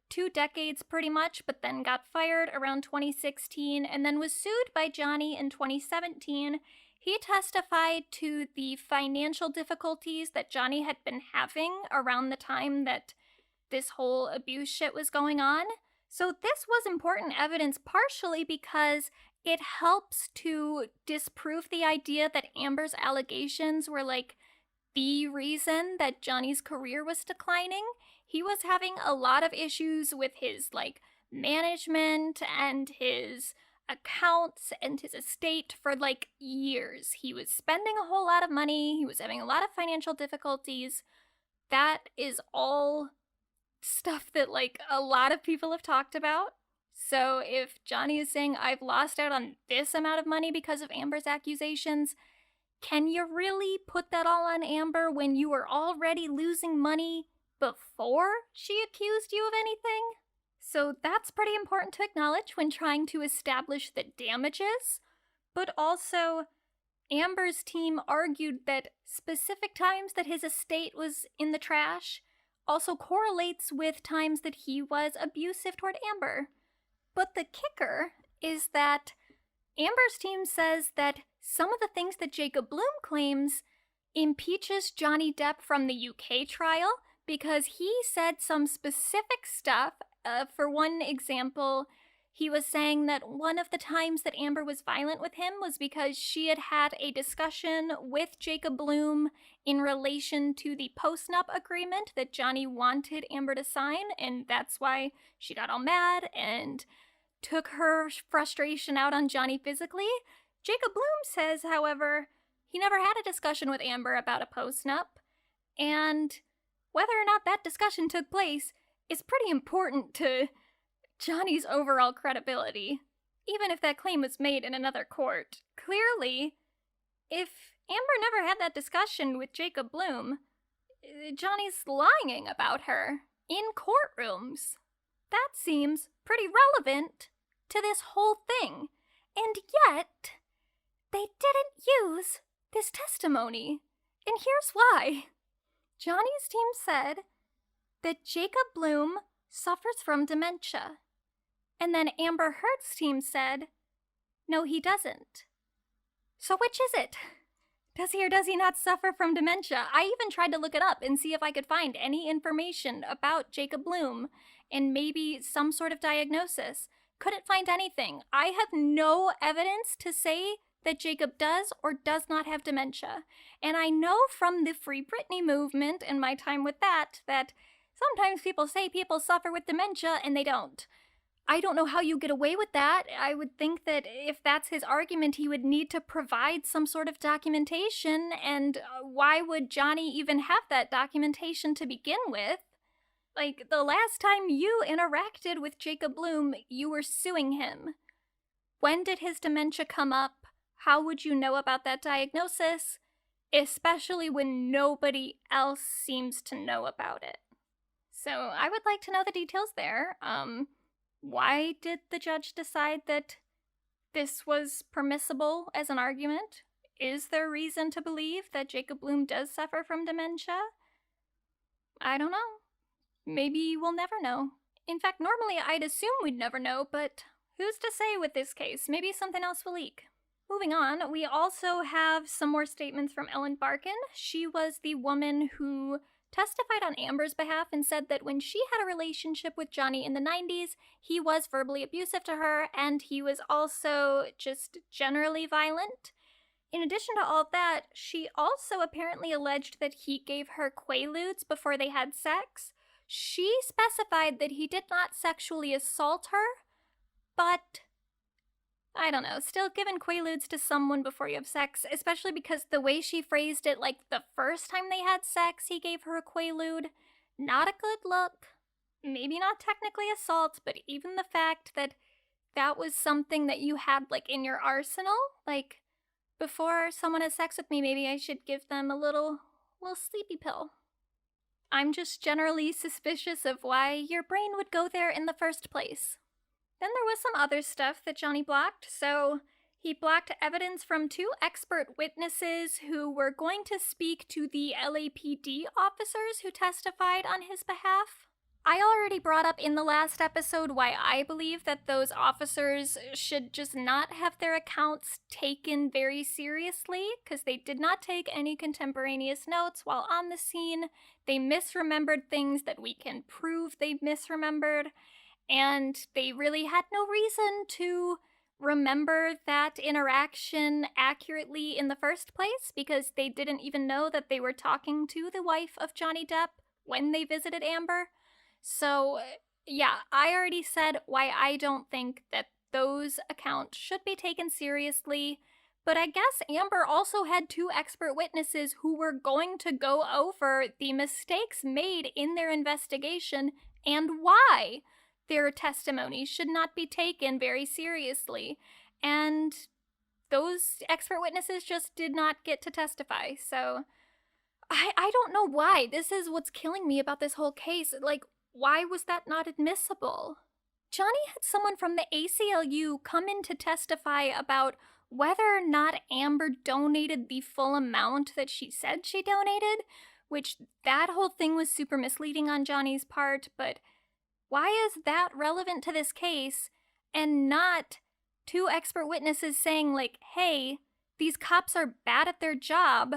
2 decades pretty much, but then got fired around 2016 and then was sued by Johnny in 2017. He testified to the financial difficulties that Johnny had been having around the time that this whole abuse shit was going on. So this was important evidence partially because it helps to disprove the idea that Amber's allegations were the reason that Johnny's career was declining. He was having a lot of issues with his management and his accounts and his estate for years. He was spending a whole lot of money. He was having a lot of financial difficulties. That is all stuff that a lot of people have talked about. So if Johnny is saying, I've lost out on this amount of money because of Amber's accusations, can you really put that all on Amber when you were already losing money before she accused you of anything? So that's pretty important to acknowledge when trying to establish the damages. But also, Amber's team argued that specific times that his estate was in the trash also correlates with times that he was abusive toward Amber. But the kicker is that Amber's team says that some of the things that Jacob Bloom claims impeaches Johnny Depp from the UK trial because he said some specific stuff. For one example, he was saying that one of the times that Amber was violent with him was because she had had a discussion with Jacob Bloom in relation to the post-nup agreement that Johnny wanted Amber to sign, and that's why she got all mad and took her frustration out on Johnny physically. Jacob Bloom says, however, he never had a discussion with Amber about a post-nup, and whether or not that discussion took place is pretty important to Johnny's overall credibility, even if that claim was made in another court. Clearly, if Amber never had that discussion with Jacob Bloom, Johnny's lying about her in courtrooms. That seems pretty relevant to this whole thing, and yet they didn't use this testimony, and here's why. Johnny's team said that Jacob Bloom suffers from dementia, and then Amber Heard's team said, no, he doesn't. So which is it? Does he or does he not suffer from dementia? I even tried to look it up and see if I could find any information about Jacob Bloom and maybe some sort of diagnosis. Couldn't find anything. I have no evidence to say that Jacob does or does not have dementia. And I know from the Free Britney movement and my time with that sometimes people say people suffer with dementia and they don't. I don't know how you get away with that. I would think that if that's his argument, he would need to provide some sort of documentation, and why would Johnny even have that documentation to begin with? The last time you interacted with Jacob Bloom, you were suing him. When did his dementia come up? How would you know about that diagnosis? Especially when nobody else seems to know about it. So I would like to know the details there. Why did the judge decide that this was permissible as an argument? is there reason to believe that Jacob Bloom does suffer from dementia? I don't know. Maybe we'll never know. In fact, normally I'd assume we'd never know, but who's to say with this case? Maybe something else will leak. Moving on, we also have some more statements from Ellen Barkin. She was the woman who testified on Amber's behalf and said that when she had a relationship with Johnny in the 90s, he was verbally abusive to her, and he was also just generally violent. In addition to all that, she also apparently alleged that he gave her quaaludes before they had sex. She specified that he did not sexually assault her, but I don't know, still giving quaaludes to someone before you have sex, especially because the way she phrased it, like the first time they had sex, he gave her a quaalude. Not a good look. Maybe not technically assault, but even the fact that that was something that you had, like, in your arsenal, like, before someone has sex with me, maybe I should give them a little sleepy pill. I'm just generally suspicious of why your brain would go there in the first place. Then there was some other stuff that Johnny blocked. So he blocked evidence from 2 expert witnesses who were going to speak to the LAPD officers who testified on his behalf. I already brought up in the last episode why I believe that those officers should just not have their accounts taken very seriously, because they did not take any contemporaneous notes while on the scene. They misremembered things that we can prove they misremembered, and they really had no reason to remember that interaction accurately in the first place, because they didn't even know that they were talking to the wife of Johnny Depp when they visited Amber. So, yeah, I already said why I don't think that those accounts should be taken seriously, but I guess Amber also had 2 expert witnesses who were going to go over the mistakes made in their investigation and why their testimony should not be taken very seriously. And those expert witnesses just did not get to testify, so I don't know why. This is what's killing me about this whole case. Like, why was that not admissible? Johnny had someone from the ACLU come in to testify about whether or not Amber donated the full amount that she said she donated, which that whole thing was super misleading on Johnny's part, but why is that relevant to this case and not 2 expert witnesses saying, like, hey, these cops are bad at their job,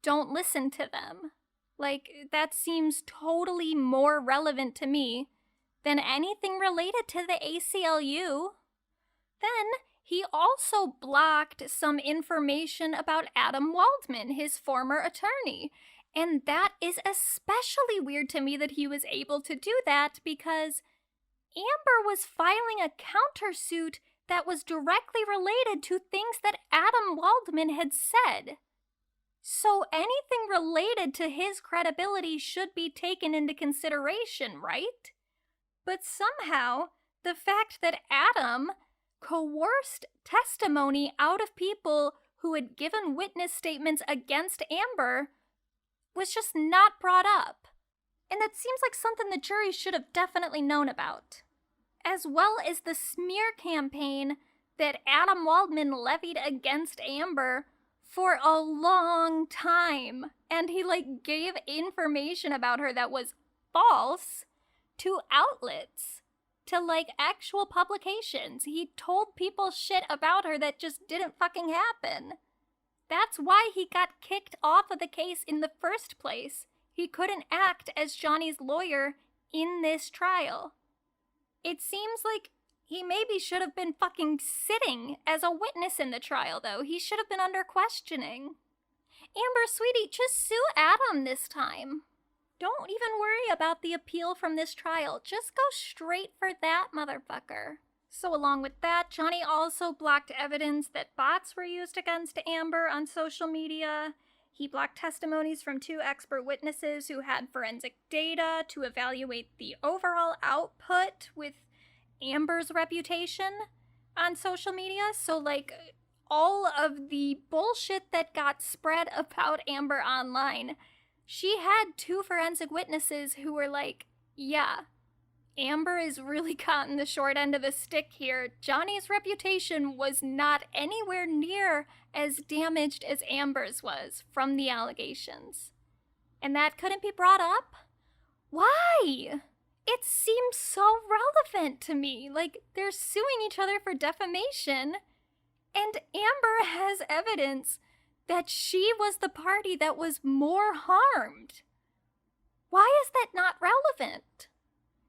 don't listen to them? Like, that seems totally more relevant to me than anything related to the ACLU. Then, he also blocked some information about Adam Waldman, his former attorney. And that is especially weird to me that he was able to do that, because Amber was filing a countersuit that was directly related to things that Adam Waldman had said. So anything related to his credibility should be taken into consideration, right? But somehow, the fact that Adam coerced testimony out of people who had given witness statements against Amber was just not brought up. And that seems like something the jury should have definitely known about. As well as the smear campaign that Adam Waldman levied against Amber for a long time. And he, like, gave information about her that was false to outlets, to, like, actual publications. He told people shit about her that just didn't fucking happen. That's why he got kicked off of the case in the first place. He couldn't act as Johnny's lawyer in this trial. It seems like he maybe should have been fucking sitting as a witness in the trial, though. He should have been under questioning. Amber, sweetie, just sue Adam this time. Don't even worry about the appeal from this trial. Just go straight for that motherfucker. So along with that, Johnny also blocked evidence that bots were used against Amber on social media. He blocked testimonies from 2 expert witnesses who had forensic data to evaluate the overall output with Amber's reputation on social media. So, like, all of the bullshit that got spread about Amber online, she had 2 forensic witnesses who were like, yeah, Amber is really caught in the short end of the stick here. Johnny's reputation was not anywhere near as damaged as Amber's was from the allegations. And that couldn't be brought up? Why? It seems so relevant to me. Like, they're suing each other for defamation, and Amber has evidence that she was the party that was more harmed. Why is that not relevant?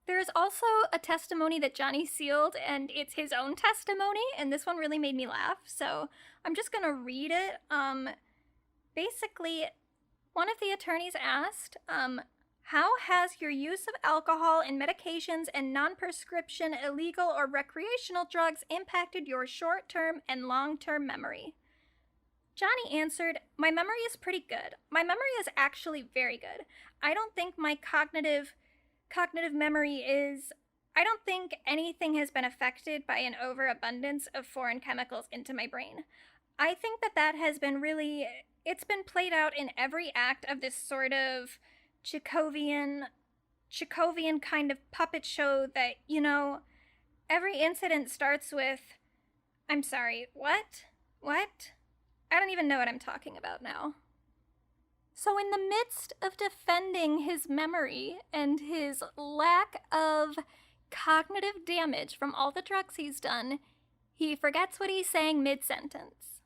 There's also a testimony that Johnny sealed, and it's his own testimony, and this one really made me laugh, so I'm just gonna read it. Basically, one of the attorneys asked, how has your use of alcohol and medications and non-prescription illegal or recreational drugs impacted your short-term and long-term memory? Johnny answered, my memory is pretty good. My memory is actually very good. I don't think my cognitive memory is... I don't think anything has been affected by an overabundance of foreign chemicals into my brain. I think that has been really... It's been played out in every act of this sort of Chekhovian kind of puppet show that, you know, every incident starts with, I'm sorry, what? What? I don't even know what I'm talking about now. So in the midst of defending his memory and his lack of cognitive damage from all the drugs he's done, he forgets what he's saying mid-sentence.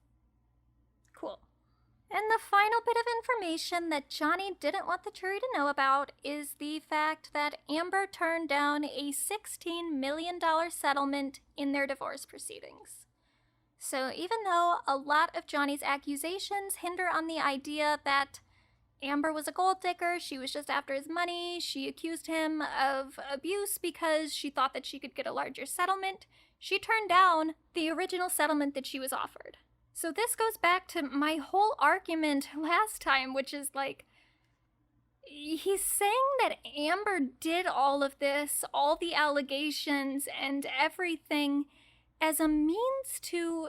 Cool. And the final bit of information that Johnny didn't want the jury to know about is the fact that Amber turned down a $16 million settlement in their divorce proceedings. So even though a lot of Johnny's accusations hinder on the idea that Amber was a gold digger, she was just after his money, she accused him of abuse because she thought that she could get a larger settlement, she turned down the original settlement that she was offered. So this goes back to my whole argument last time, which is like, he's saying that Amber did all of this, all the allegations and everything, as a means to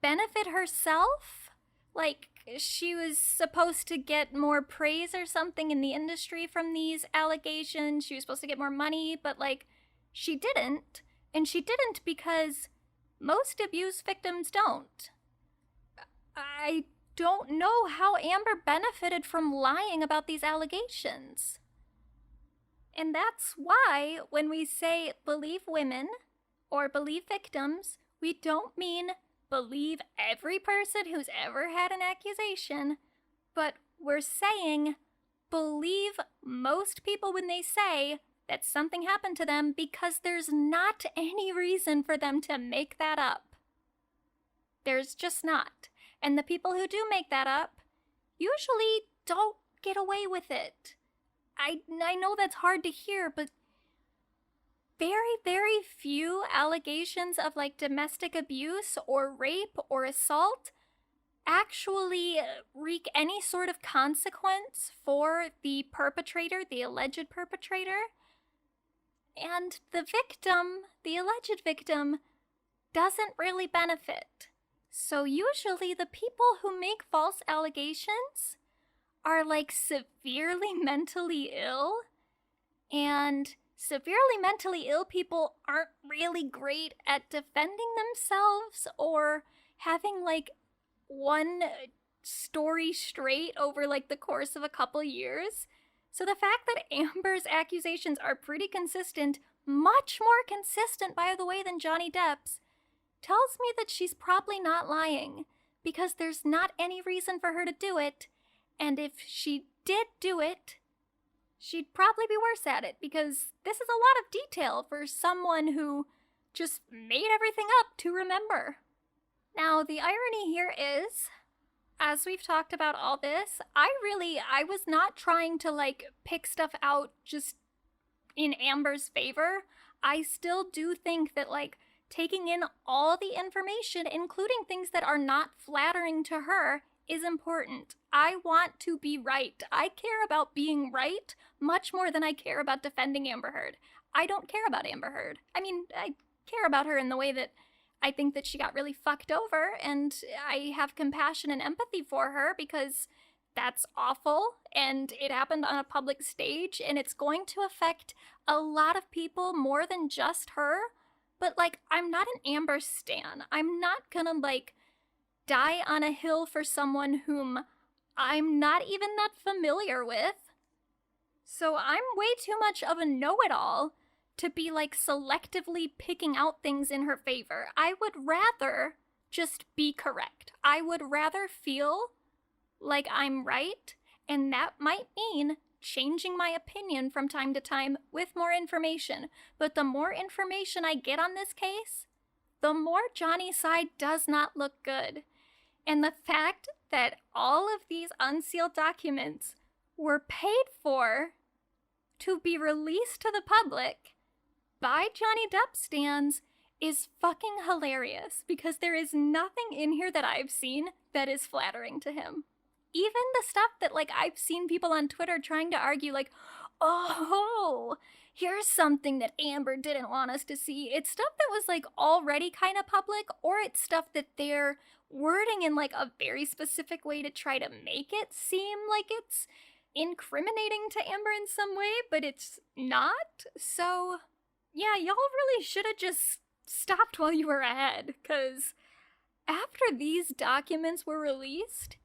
benefit herself. Like, she was supposed to get more praise or something in the industry from these allegations. She was supposed to get more money, but, like, she didn't. And she didn't because most abuse victims don't. I don't know how Amber benefited from lying about these allegations. And that's why when we say believe women or believe victims, we don't mean believe every person who's ever had an accusation, but we're saying believe most people when they say that something happened to them because there's not any reason for them to make that up. There's just not. And the people who do make that up usually don't get away with it. I know that's hard to hear, but very, very few allegations of like domestic abuse or rape or assault actually wreak any sort of consequence for the perpetrator, the alleged perpetrator. And the victim, the alleged victim, doesn't really benefit. So usually the people who make false allegations are like severely mentally ill, and severely mentally ill people aren't really great at defending themselves or having like one story straight over like the course of a couple years. So the fact that Amber's accusations are pretty consistent, much more consistent by the way than Johnny Depp's, tells me that she's probably not lying, because there's not any reason for her to do it, and if she did do it, she'd probably be worse at it, because this is a lot of detail for someone who just made everything up to remember. Now, the irony here is, as we've talked about all this, I was not trying to like pick stuff out just in Amber's favor. I still do think that like taking in all the information, including things that are not flattering to her, is important. I want to be right. I care about being right much more than I care about defending Amber Heard. I don't care about Amber Heard. I mean, I care about her in the way that I think that she got really fucked over, and I have compassion and empathy for her because that's awful, and it happened on a public stage, and it's going to affect a lot of people more than just her. But, like, I'm not an Amber stan. I'm not gonna, like, die on a hill for someone whom I'm not even that familiar with. So I'm way too much of a know-it-all to be, like, selectively picking out things in her favor. I would rather just be correct. I would rather feel like I'm right, and that might mean changing my opinion from time to time with more information. But the more information I get on this case, the more Johnny's side does not look good. And the fact that all of these unsealed documents were paid for to be released to the public by Johnny Depp stans is fucking hilarious, because there is nothing in here that I've seen that is flattering to him. Even the stuff that, like, I've seen people on Twitter trying to argue, like, oh, here's something that Amber didn't want us to see. It's stuff that was, like, already kind of public, or it's stuff that they're wording in, like, a very specific way to try to make it seem like it's incriminating to Amber in some way, but it's not. So, yeah, y'all really should have just stopped while you were ahead, because after these documents were released,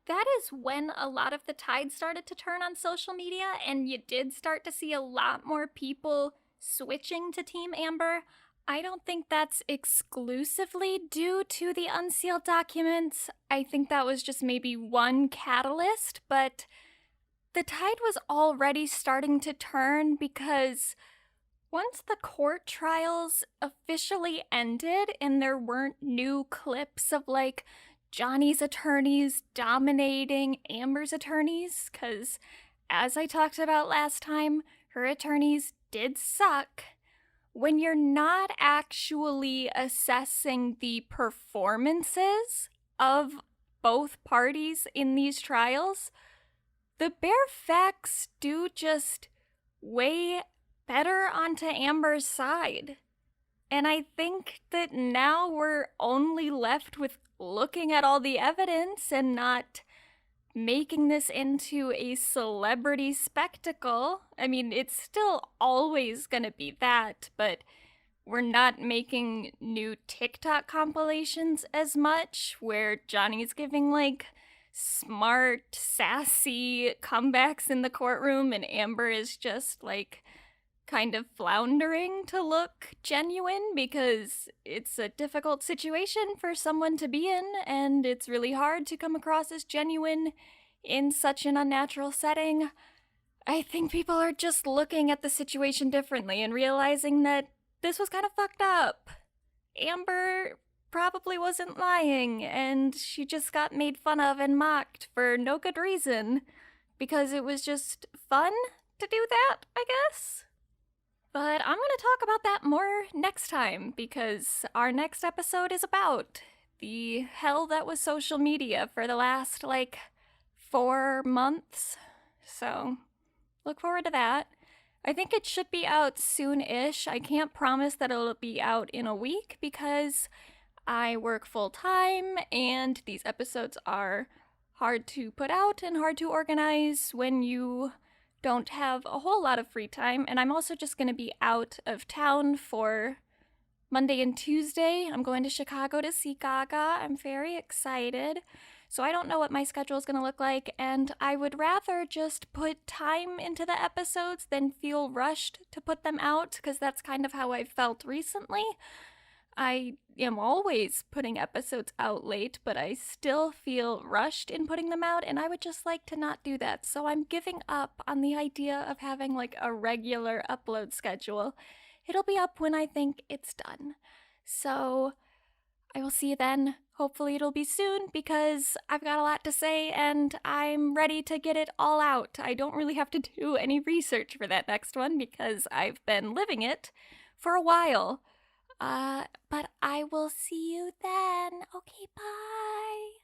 that is when a lot of the tide started to turn on social media, and you did start to see a lot more people switching to Team Amber. I don't think that's exclusively due to the unsealed documents. I think that was just maybe one catalyst, but the tide was already starting to turn, because once the court trials officially ended and there weren't new clips of, like, Johnny's attorneys dominating Amber's attorneys, because as I talked about last time, her attorneys did suck. When you're not actually assessing the performances of both parties in these trials, the bare facts do just weigh better onto Amber's side. And I think that now we're only left with looking at all the evidence and not making this into a celebrity spectacle. I mean, it's still always gonna be that, but we're not making new TikTok compilations as much, where Johnny's giving, like, smart, sassy comebacks in the courtroom, and Amber is just, like, kind of floundering to look genuine, because it's a difficult situation for someone to be in, and it's really hard to come across as genuine in such an unnatural setting. I think people are just looking at the situation differently and realizing that this was kind of fucked up. Amber probably wasn't lying, and she just got made fun of and mocked for no good reason, because it was just fun to do that, I guess. But I'm going to talk about that more next time, because our next episode is about the hell that was social media for the last, like, 4 months. So, look forward to that. I think it should be out soon-ish. I can't promise that it'll be out in a week, because I work full-time, and these episodes are hard to put out and hard to organize when you don't have a whole lot of free time. And I'm also just going to be out of town for Monday and Tuesday. I'm going to Chicago to see Gaga. I'm very excited. So I don't know what my schedule is going to look like, and I would rather just put time into the episodes than feel rushed to put them out, because that's kind of how I've felt recently. I am always putting episodes out late, but I still feel rushed in putting them out, and I would just like to not do that. So I'm giving up on the idea of having, like, a regular upload schedule. It'll be up when I think it's done. So I will see you then. Hopefully it'll be soon, because I've got a lot to say and I'm ready to get it all out. I don't really have to do any research for that next one, because I've been living it for a while. But I will see you then. Okay, bye.